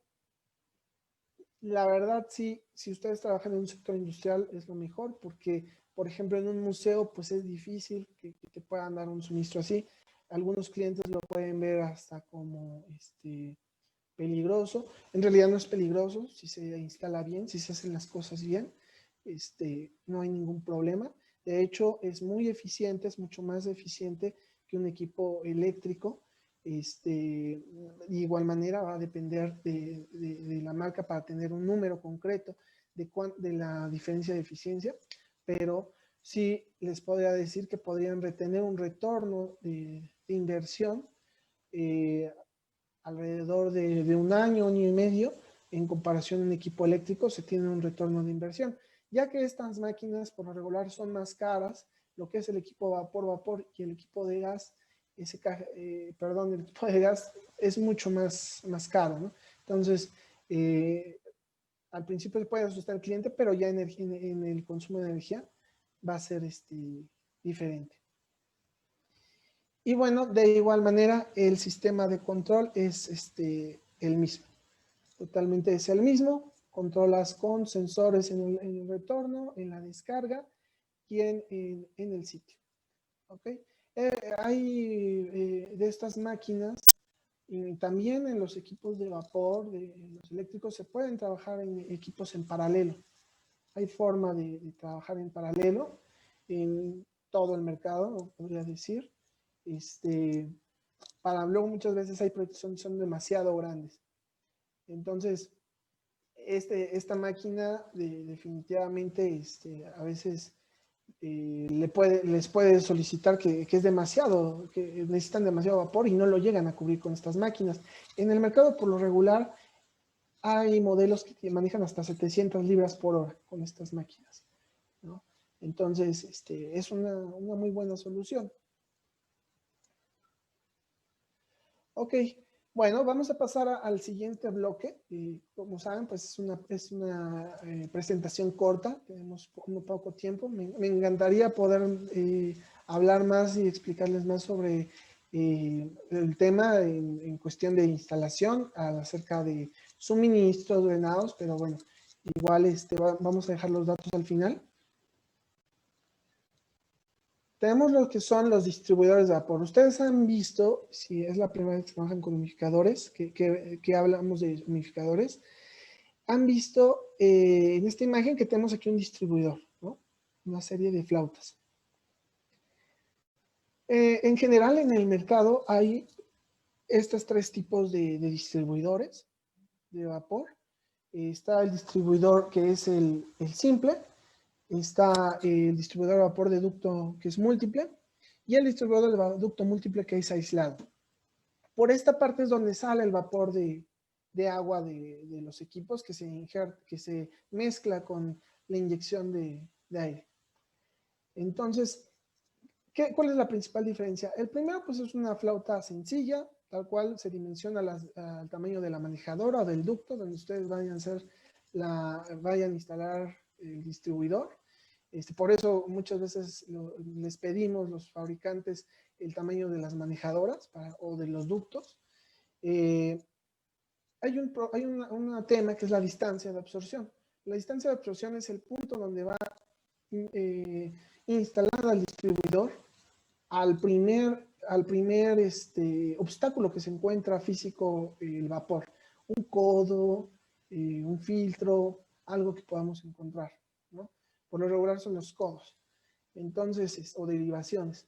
la verdad, sí, si ustedes trabajan en un sector industrial es lo mejor, porque, por ejemplo, en un museo, pues es difícil que te puedan dar un suministro así. Algunos clientes lo pueden ver hasta como peligroso. En realidad no es peligroso si se instala bien, si se hacen las cosas bien, no hay ningún problema. De hecho, es muy eficiente, es mucho más eficiente que un equipo eléctrico. De igual manera va a depender de la marca para tener un número concreto de la diferencia de eficiencia, pero sí les podría decir que podrían retener un retorno de inversión alrededor de un año y medio. En comparación a un equipo eléctrico se tiene un retorno de inversión, ya que estas máquinas por lo regular son más caras. Lo que es el equipo vapor y el equipo de gas, el equipo de gas es mucho más caro, ¿no? Entonces, al principio se puede asustar al cliente, pero ya en el consumo de energía va a ser diferente. Y bueno, de igual manera, el sistema de control es el mismo. Totalmente es el mismo. Controlas con sensores en el retorno, en la descarga y en el sitio. ¿Ok? Hay de estas máquinas, y también en los equipos de vapor, de los eléctricos, se pueden trabajar en equipos en paralelo. Hay forma de trabajar en paralelo en todo el mercado, podría decir. Luego muchas veces hay proyectos que son demasiado grandes. Entonces, esta máquina definitivamente a veces les puede solicitar que es demasiado, que necesitan demasiado vapor y no lo llegan a cubrir con estas máquinas. En el mercado, por lo regular, hay modelos que manejan hasta 700 libras por hora con estas máquinas, ¿no? Entonces, es una muy buena solución. Ok, bueno, vamos a pasar al siguiente bloque. Como saben, pues es una presentación corta, tenemos un poco tiempo. Me encantaría poder hablar más y explicarles más sobre el tema en cuestión de instalación, acerca de suministros, drenados, pero bueno, igual vamos a dejar los datos al final. Tenemos lo que son los distribuidores de vapor. Ustedes han visto, si es la primera vez que trabajan con humidificadores, que hablamos de humidificadores, han visto en esta imagen que tenemos aquí un distribuidor, ¿no? Una serie de flautas. En general, en el mercado hay estos tres tipos de distribuidores de vapor. Está el distribuidor que es el simple, está el distribuidor de vapor de ducto que es múltiple y el distribuidor de ducto múltiple que es aislado. Por esta parte es donde sale el vapor de agua de los equipos que se mezcla con la inyección de aire. Entonces, ¿cuál es la principal diferencia? El primero, pues es una flauta sencilla, tal cual se dimensiona al tamaño de la manejadora o del ducto donde ustedes vayan a instalar el distribuidor. Por eso muchas veces les pedimos los fabricantes el tamaño de las manejadoras o de los ductos. Hay un tema que es la distancia de absorción. La distancia de absorción es el punto donde va instalada el distribuidor al primer obstáculo que se encuentra físico el vapor. Un codo, un filtro, algo que podamos encontrar, ¿no? Por lo regular son los codos. Entonces, o derivaciones.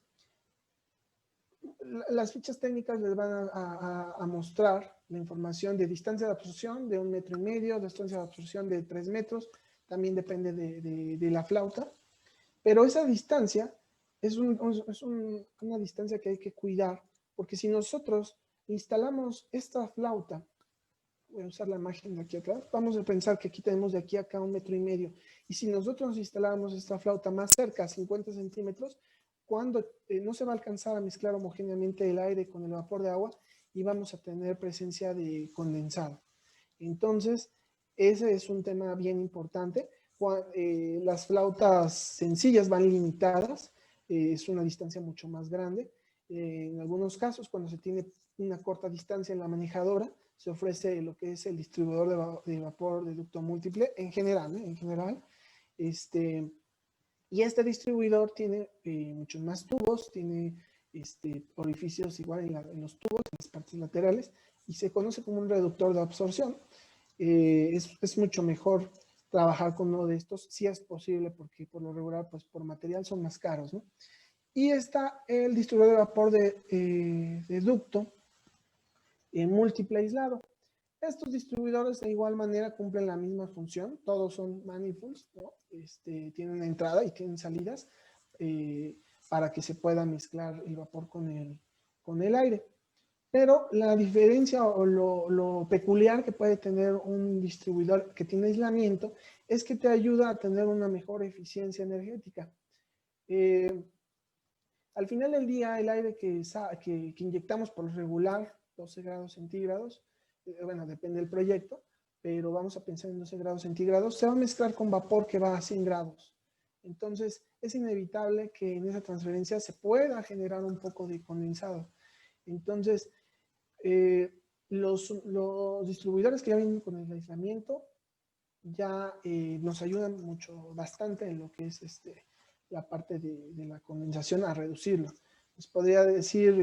Las fichas técnicas les van a mostrar la información de distancia de absorción de 1,5 metros, distancia de absorción de 3 metros, también depende de la flauta, pero esa distancia es una distancia que hay que cuidar, porque si nosotros instalamos esta flauta, voy a usar la imagen de aquí atrás, vamos a pensar que aquí tenemos de aquí a acá 1,5 metros, y si nosotros instalamos esta flauta más cerca, a 50 centímetros, cuando no se va a alcanzar a mezclar homogéneamente el aire con el vapor de agua y vamos a tener presencia de condensado. Entonces, ese es un tema bien importante. Las flautas sencillas van limitadas, es una distancia mucho más grande. En algunos casos, cuando se tiene una corta distancia en la manejadora, se ofrece lo que es el distribuidor de vapor de ducto múltiple, en general. Y este distribuidor tiene muchos más tubos, tiene orificios igual en los tubos, en las partes laterales, y se conoce como un reductor de absorción. Es mucho mejor trabajar con uno de estos, si es posible, porque por lo regular, pues por material son más caros, ¿no? Y está el distribuidor de vapor de ducto múltiple aislado. Estos distribuidores de igual manera cumplen la misma función, todos son manifolds, ¿no? Tienen una entrada y tienen salidas para que se pueda mezclar el vapor con el aire. Pero la diferencia o lo peculiar que puede tener un distribuidor que tiene aislamiento es que te ayuda a tener una mejor eficiencia energética. Al final del día, el aire que inyectamos por regular, 12 grados centígrados, bueno, depende del proyecto, pero vamos a pensar en 12 grados centígrados, se va a mezclar con vapor que va a 100 grados. Entonces, es inevitable que en esa transferencia se pueda generar un poco de condensado. Entonces, los distribuidores que ya vienen con el aislamiento ya nos ayudan bastante en lo que es la parte de la condensación a reducirlo. les podría decir,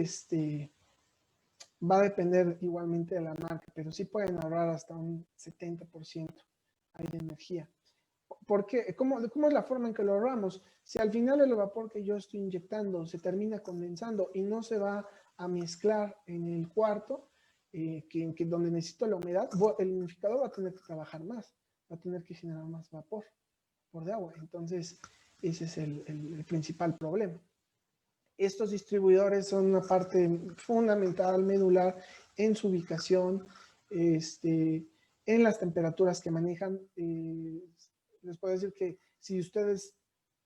va a depender igualmente de la marca, pero sí pueden ahorrar hasta un 70% ahí de energía. ¿Por qué? ¿Cómo es la forma en que lo ahorramos? Si al final el vapor que yo estoy inyectando se termina condensando y no se va a mezclar en el cuarto, donde necesito la humedad, el humidificador va a tener que trabajar más, va a tener que generar más vapor de agua. Entonces, ese es el principal problema. Estos distribuidores son una parte fundamental, medular, en su ubicación, en las temperaturas que manejan. Les puedo decir que si ustedes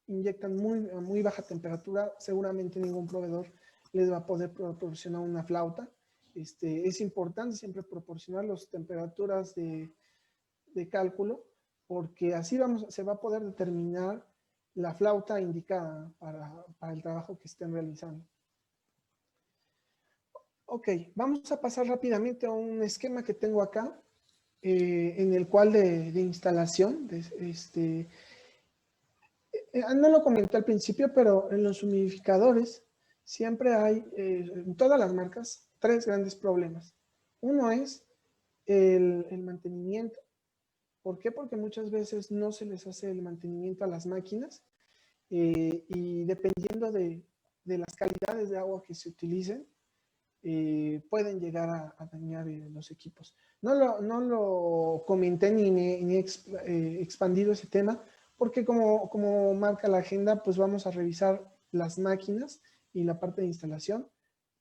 inyectan a muy baja temperatura, seguramente ningún proveedor les va a poder proporcionar una flauta. Es importante siempre proporcionar las temperaturas de cálculo, porque así se va a poder determinar la flauta indicada para el trabajo que estén realizando. Ok, vamos a pasar rápidamente a un esquema que tengo acá, en el cual de instalación, no lo comenté al principio, pero en los humidificadores siempre hay, en todas las marcas, 3 grandes problemas. Uno es el mantenimiento. ¿Por qué? Porque muchas veces no se les hace el mantenimiento a las máquinas, y dependiendo de las calidades de agua que se utilicen, pueden llegar a dañar los equipos. No lo comenté ni he expandido ese tema, porque como marca la agenda, pues vamos a revisar las máquinas y la parte de instalación,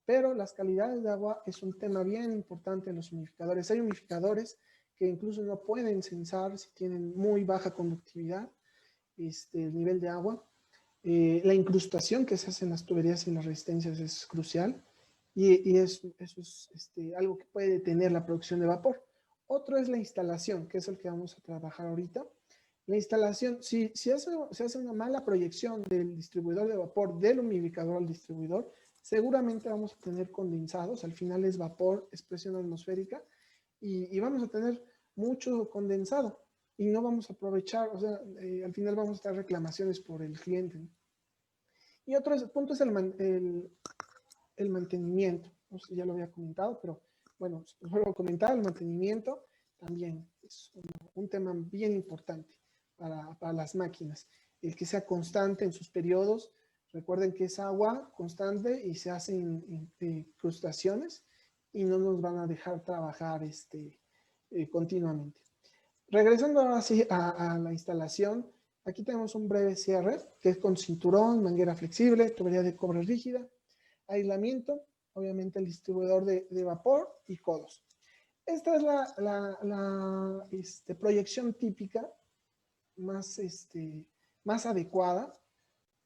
pero las calidades de agua es un tema bien importante en los humidificadores. Hay humidificadores que incluso no pueden censar si tienen muy baja conductividad, el nivel de agua. La incrustación que se hace en las tuberías y las resistencias es crucial, y eso es algo que puede detener la producción de vapor. Otro es la instalación, que es el que vamos a trabajar ahorita. La instalación, si se hace una mala proyección del distribuidor de vapor, del humidificador al distribuidor, seguramente vamos a tener condensados. Al final es vapor, es presión atmosférica, y vamos a tener mucho condensado y no vamos a aprovechar, o sea, al final vamos a estar reclamaciones por el cliente. Y otro punto es el mantenimiento. No sé, ya lo había comentado, pero bueno, vuelvo a comentar, el mantenimiento también es un tema bien importante para las máquinas. El que sea constante en sus periodos. Recuerden que es agua constante y se hacen incrustaciones y no nos van a dejar trabajar continuamente. Regresando ahora sí a la instalación, aquí tenemos un breve cierre, que es con cinturón, manguera flexible, tubería de cobre rígida, aislamiento, obviamente el distribuidor de vapor y codos. Esta es la proyección típica más adecuada.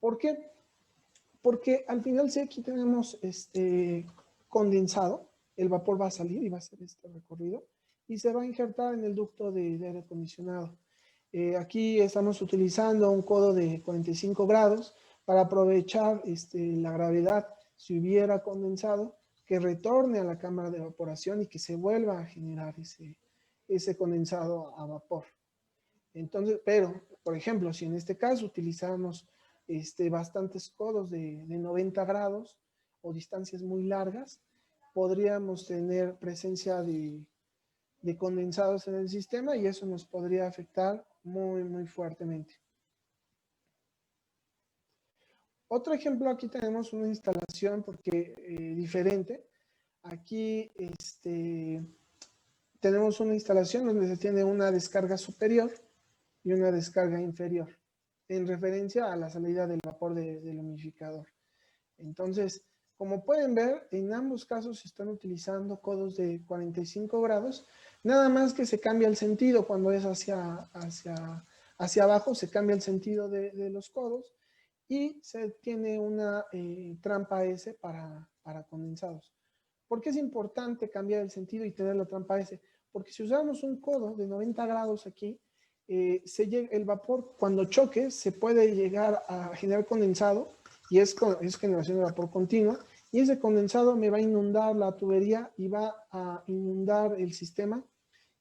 ¿Por qué? Porque al final sí aquí tenemos condensado, el vapor va a salir y va a hacer este recorrido y se va a injertar en el ducto de aire acondicionado. Aquí estamos utilizando un codo de 45 grados para aprovechar la gravedad, si hubiera condensado, que retorne a la cámara de evaporación y que se vuelva a generar ese condensado a vapor. Entonces, pero, por ejemplo, si en este caso utilizamos bastantes codos de 90 grados o distancias muy largas, podríamos tener presencia de condensados en el sistema y eso nos podría afectar muy, muy fuertemente. Otro ejemplo, aquí tenemos una instalación porque diferente. Aquí tenemos una instalación donde se tiene una descarga superior y una descarga inferior, en referencia a la salida del vapor del humidificador. Entonces, como pueden ver, en ambos casos se están utilizando codos de 45 grados, nada más que se cambia el sentido cuando es hacia abajo, se cambia el sentido de los codos y se tiene una trampa S para condensados. ¿Por qué es importante cambiar el sentido y tener la trampa S? Porque si usamos un codo de 90 grados aquí, el vapor cuando choque se puede llegar a generar condensado y es generación de vapor continua, y ese condensado me va a inundar la tubería y va a inundar el sistema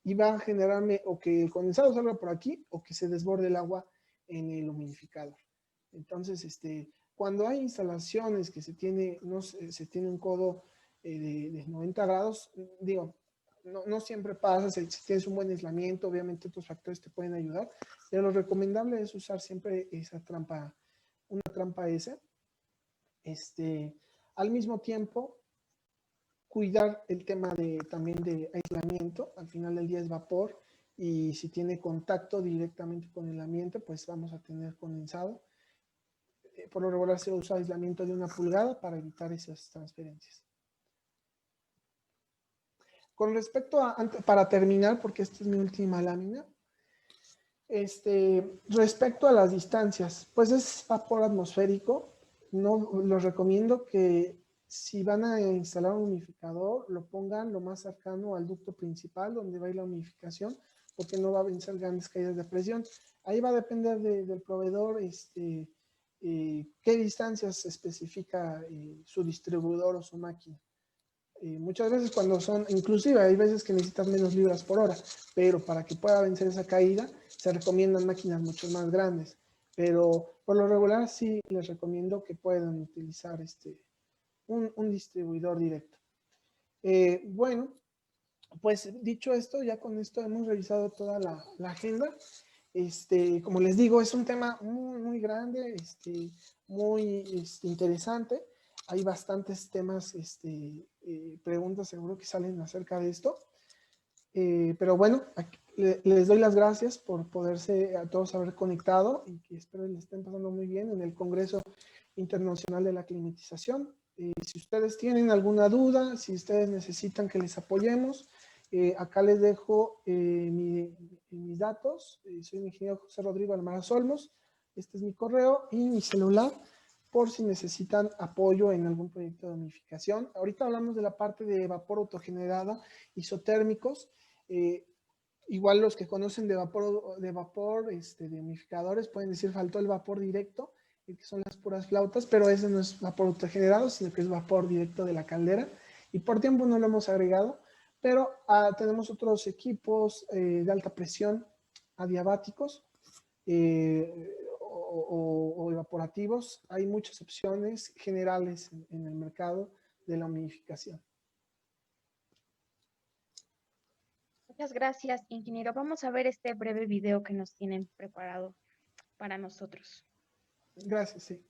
y va a generarme o que el condensado salga por aquí o que se desborde el agua en el humidificador. Entonces, Cuando hay instalaciones que se tiene, no se tiene un codo de 90 grados, digo, no siempre pasa, si tienes un buen aislamiento, obviamente otros factores te pueden ayudar, pero lo recomendable es usar siempre esa trampa, una trampa S. Al mismo tiempo, cuidar el tema también de aislamiento, al final del día es vapor, y si tiene contacto directamente con el ambiente, pues vamos a tener condensado. Por lo regular se usa aislamiento de 1 pulgada para evitar esas transferencias. Con respecto para terminar, porque esta es mi última lámina, respecto a las distancias, pues es vapor atmosférico. No los recomiendo que si van a instalar un humidificador, lo pongan lo más cercano al ducto principal donde va a ir la humidificación, porque no va a vencer grandes caídas de presión. Ahí va a depender del proveedor qué distancias especifica su distribuidor o su máquina. Muchas veces cuando son, inclusive hay veces que necesitan menos libras por hora, pero para que pueda vencer esa caída se recomiendan máquinas mucho más grandes. Pero por lo regular sí les recomiendo que puedan utilizar un distribuidor directo. Bueno, pues dicho esto, ya con esto hemos revisado toda la agenda. Como les digo, es un tema muy, muy grande, muy interesante. Hay bastantes temas, preguntas seguro que salen acerca de esto. Pero bueno, aquí, les doy las gracias por poderse a todos haber conectado y que espero les estén pasando muy bien en el Congreso Internacional de la Climatización. Si ustedes tienen alguna duda, si ustedes necesitan que les apoyemos, acá les dejo mis datos. Soy el ingeniero José Rodrigo Almaraz Olmos. Este es mi correo y mi celular por si necesitan apoyo en algún proyecto de humidificación. Ahorita hablamos de la parte de vapor autogenerada, isotérmicos. Igual los que conocen de vapor de humidificadores pueden decir faltó el vapor directo, que son las puras flautas, pero ese no es vapor autogenerado, sino que es vapor directo de la caldera, y por tiempo no lo hemos agregado, pero tenemos otros equipos de alta presión adiabáticos o evaporativos. Hay muchas opciones generales en el mercado de la humidificación. Muchas gracias, ingeniero. Vamos a ver este breve video que nos tienen preparado para nosotros. Gracias, sí.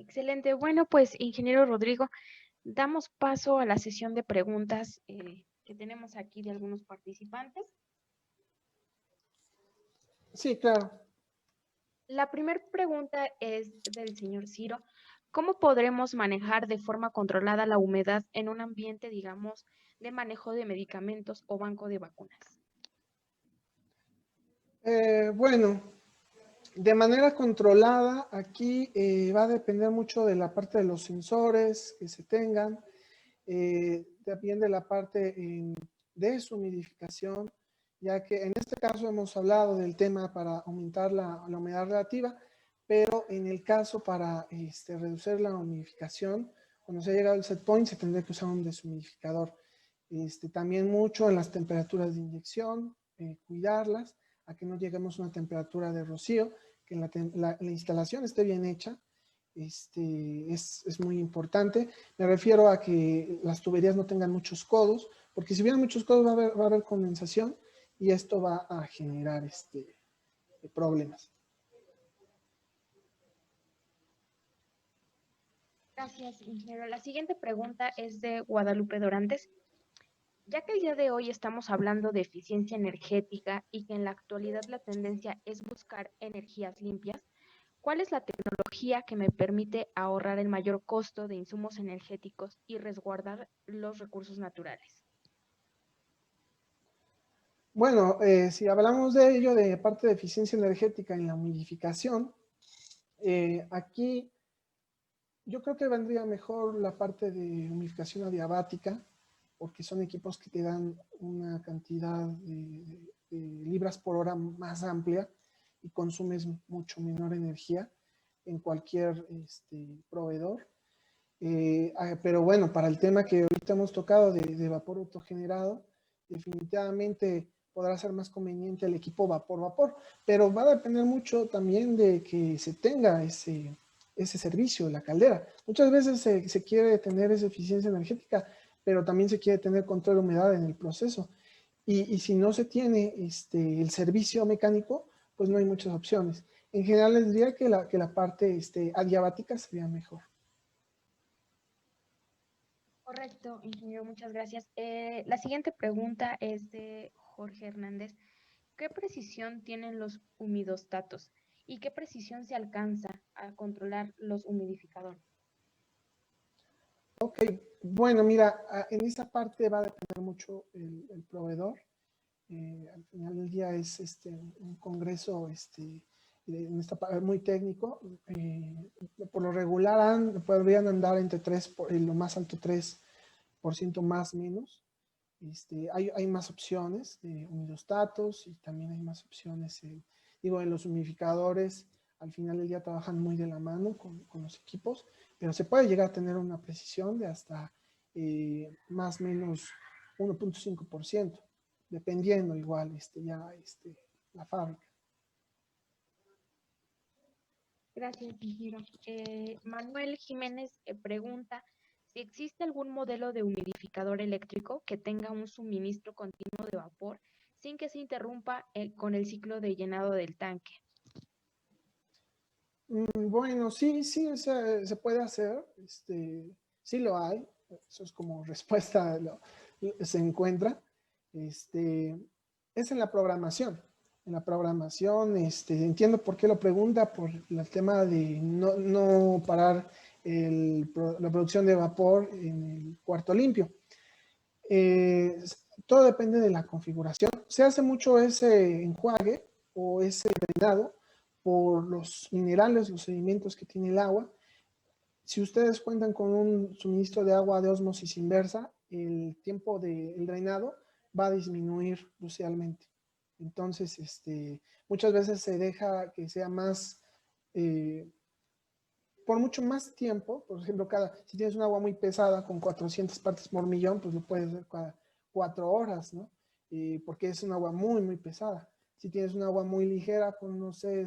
Excelente. Bueno, pues, ingeniero Rodrigo, damos paso a la sesión de preguntas que tenemos aquí de algunos participantes. Sí, claro. La primera pregunta es del señor Ciro. ¿Cómo podremos manejar de forma controlada la humedad en un ambiente, digamos, de manejo de medicamentos o banco de vacunas? Bueno, de manera controlada, aquí va a depender mucho de la parte de los sensores que se tengan, también de la parte de deshumidificación, ya que en este caso hemos hablado del tema para aumentar la humedad relativa, pero en el caso para reducir la humidificación, cuando se ha llegado al set point se tendría que usar un deshumidificador. También mucho en las temperaturas de inyección, cuidarlas, a que no lleguemos a una temperatura de rocío, que la instalación esté bien hecha, es muy importante. Me refiero a que las tuberías no tengan muchos codos, porque si hubiera muchos codos va a haber condensación y esto va a generar problemas. Gracias, ingeniero. La siguiente pregunta es de Guadalupe Dorantes. Ya que el día de hoy estamos hablando de eficiencia energética y que en la actualidad la tendencia es buscar energías limpias, ¿cuál es la tecnología que me permite ahorrar el mayor costo de insumos energéticos y resguardar los recursos naturales? Bueno, si hablamos de ello, de parte de eficiencia energética en la humidificación, aquí yo creo que vendría mejor la parte de humidificación adiabática, porque son equipos que te dan una cantidad de libras por hora más amplia y consumes mucho menor energía en cualquier proveedor. Pero bueno, para el tema que ahorita hemos tocado de vapor autogenerado, definitivamente podrá ser más conveniente el equipo vapor-vapor, pero va a depender mucho también de que se tenga ese servicio de la caldera. Muchas veces se quiere tener esa eficiencia energética, pero también se quiere tener control de humedad en el proceso. Y si no se tiene el servicio mecánico, pues no hay muchas opciones. En general les diría que la parte adiabática sería mejor. Correcto, ingeniero, muchas gracias. La siguiente pregunta es de Jorge Hernández. ¿Qué precisión tienen los humidostatos y qué precisión se alcanza a controlar los humidificadores? Ok, bueno, mira, en esa parte va a depender mucho el proveedor. Al final del día es un congreso en muy técnico. Por lo regular podrían andar entre 3, lo más alto 3% más menos. Hay más opciones de humidostatos y también hay más opciones, digo, en los humidificadores. Al final del día trabajan muy de la mano con los equipos, pero se puede llegar a tener una precisión de hasta más o menos 1.5%, dependiendo igual la fábrica. Gracias, ingeniero. Manuel Jiménez pregunta si existe algún modelo de humidificador eléctrico que tenga un suministro continuo de vapor sin que se interrumpa con el ciclo de llenado del tanque. Bueno, sí, se puede hacer, sí lo hay, eso es como respuesta, se encuentra, es en la programación. En la programación, entiendo por qué lo pregunta, por el tema de no parar la producción de vapor en el cuarto limpio. Eh, Todo depende de la configuración. Se hace mucho ese enjuague o ese drenado por los minerales, los sedimentos que tiene el agua. Si ustedes cuentan con un suministro de agua de ósmosis inversa, el tiempo del drenado va a disminuir crucialmente. Entonces, muchas veces se deja que sea más, por mucho más tiempo. Por ejemplo, si tienes un agua muy pesada con 400 partes por millón, pues lo puedes hacer cada 4 horas, ¿no? Porque es un agua muy, muy pesada. Si tienes un agua muy ligera con, no sé,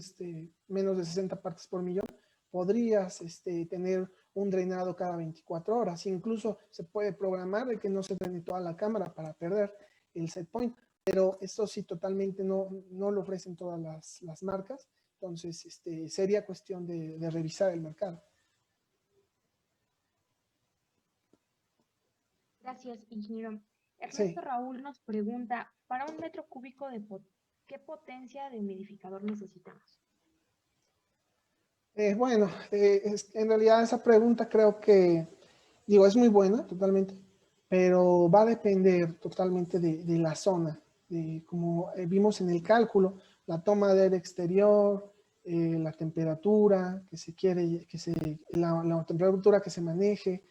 menos de 60 partes por millón, podrías tener un drenado cada 24 horas. Incluso se puede programar de que no se drene toda la cámara para perder el set point, pero esto sí totalmente no lo ofrecen todas las marcas. Entonces, sería cuestión de revisar el mercado. Gracias, ingeniero. Ernesto Sí. Raúl nos pregunta, para un metro cúbico ¿qué potencia de humidificador necesitamos? Bueno, en realidad esa pregunta creo que, digo, es muy buena totalmente, pero va a depender totalmente de la zona, de como vimos en el cálculo, la toma de aire exterior, la temperatura que se quiere, la temperatura que se maneje,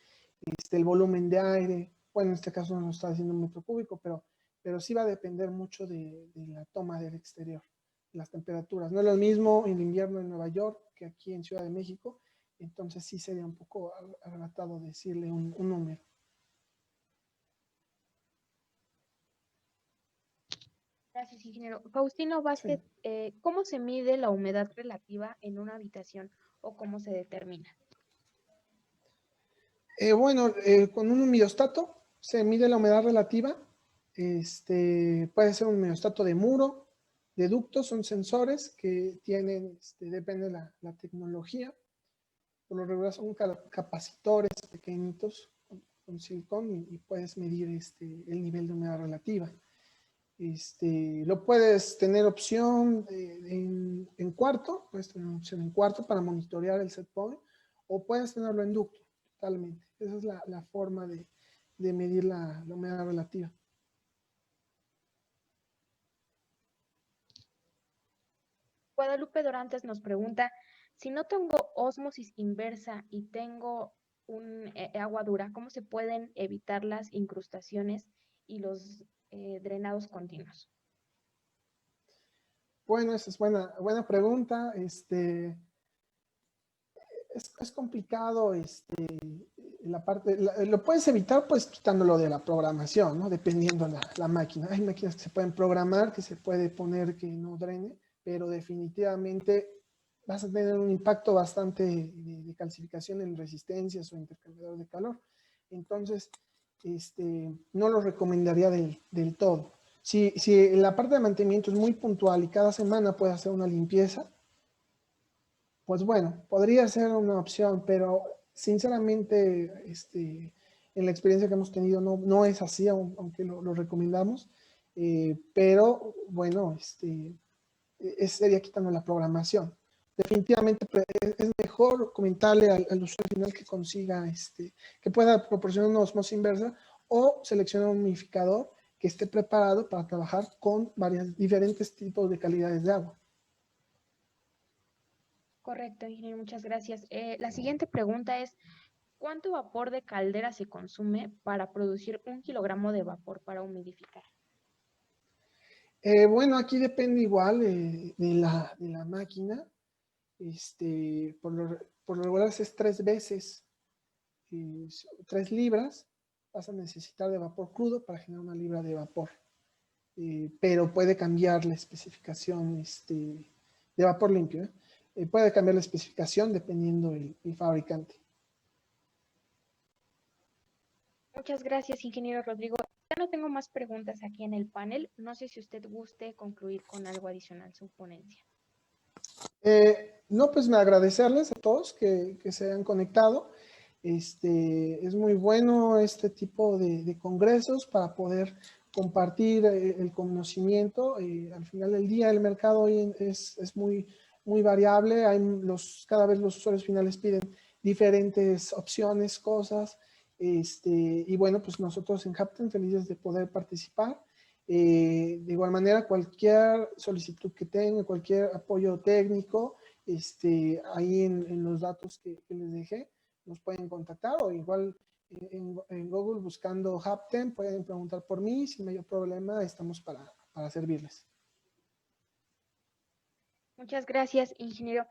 el volumen de aire. Bueno, en este caso no lo está diciendo un metro cúbico, pero sí va a depender mucho de la toma del exterior, las temperaturas. No es lo mismo en invierno en Nueva York que aquí en Ciudad de México, entonces sí sería un poco arrebatado decirle un número. Gracias, ingeniero. Faustino Vázquez, Sí. ¿cómo se mide la humedad relativa en una habitación o cómo se determina? Bueno, con un humidiostato se mide la humedad relativa. Puede ser un humidiostato de muro, de ductos, son sensores que tienen, depende de la tecnología. Por lo regular son capacitores pequeñitos con silicón y puedes medir el nivel de humedad relativa. Lo puedes tener opción en cuarto, puedes tener opción en cuarto para monitorear el set point, o puedes tenerlo en ducto, totalmente. Esa es la forma de medir la humedad relativa. Guadalupe Dorantes nos pregunta, si no tengo ósmosis inversa y tengo agua dura, ¿cómo se pueden evitar las incrustaciones y los drenados continuos? Bueno, esa es buena pregunta. Es complicado lo puedes evitar pues quitándolo de la programación, ¿no? Dependiendo la máquina. Hay máquinas que se pueden programar, que se puede poner que no drene, pero definitivamente vas a tener un impacto bastante de calcificación en resistencias o intercambiador de calor. Entonces, no lo recomendaría del todo. Si la parte de mantenimiento es muy puntual y cada semana puedes hacer una limpieza, pues bueno, podría ser una opción, pero sinceramente, en la experiencia que hemos tenido no es así, aunque lo recomendamos. Pero bueno, sería quitando la programación. Definitivamente pues, es mejor comentarle al usuario final que consiga, que pueda proporcionar una osmosis inversa o seleccionar un humidificador que esté preparado para trabajar con diferentes tipos de calidades de agua. Correcto, ingeniero, muchas gracias. La siguiente pregunta es, ¿cuánto vapor de caldera se consume para producir 1 kilogramo de vapor para humidificar? Bueno, aquí depende igual de la máquina. Por lo regular es 3 veces, 3 libras. Vas a necesitar de vapor crudo para generar 1 libra de vapor. Pero puede cambiar la especificación de vapor limpio. Puede cambiar la especificación dependiendo el fabricante. Muchas gracias, ingeniero Rodrigo. Ya no tengo más preguntas aquí en el panel. No sé si usted guste concluir con algo adicional su ponencia. No, pues me agradecerles a todos que se hayan conectado. Es muy bueno este tipo de congresos para poder compartir el conocimiento. Al final del día el mercado hoy es muy variable. Cada vez los usuarios finales piden diferentes opciones, cosas. Y bueno, pues nosotros en Hapten felices de poder participar. De igual manera, cualquier solicitud que tenga, cualquier apoyo técnico, ahí en los datos que les dejé, nos pueden contactar o igual en Google buscando Hapten pueden preguntar por mí, sin mayor problema estamos para servirles. Muchas gracias, ingeniero.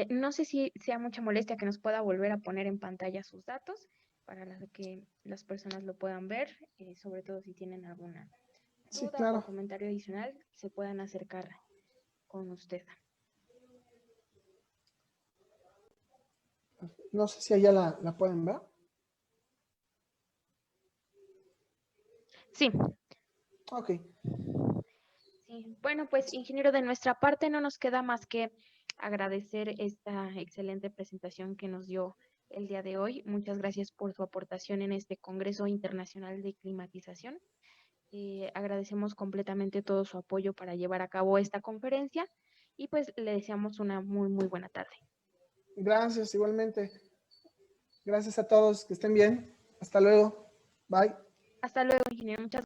No sé si sea mucha molestia que nos pueda volver a poner en pantalla sus datos para que las personas lo puedan ver, sobre todo si tienen alguna Sí, duda o claro. comentario adicional, se puedan acercar con usted. No sé si allá la pueden ver. Sí, Ok. sí. Bueno, pues, ingeniero, de nuestra parte no nos queda más que agradecer esta excelente presentación que nos dio el día de hoy. Muchas gracias por su aportación en este Congreso Internacional de Climatización. Agradecemos completamente todo su apoyo para llevar a cabo esta conferencia y pues le deseamos una muy buena tarde. Gracias, igualmente. Gracias a todos, que estén bien. Hasta luego. Bye. Hasta luego, ingeniero. Muchas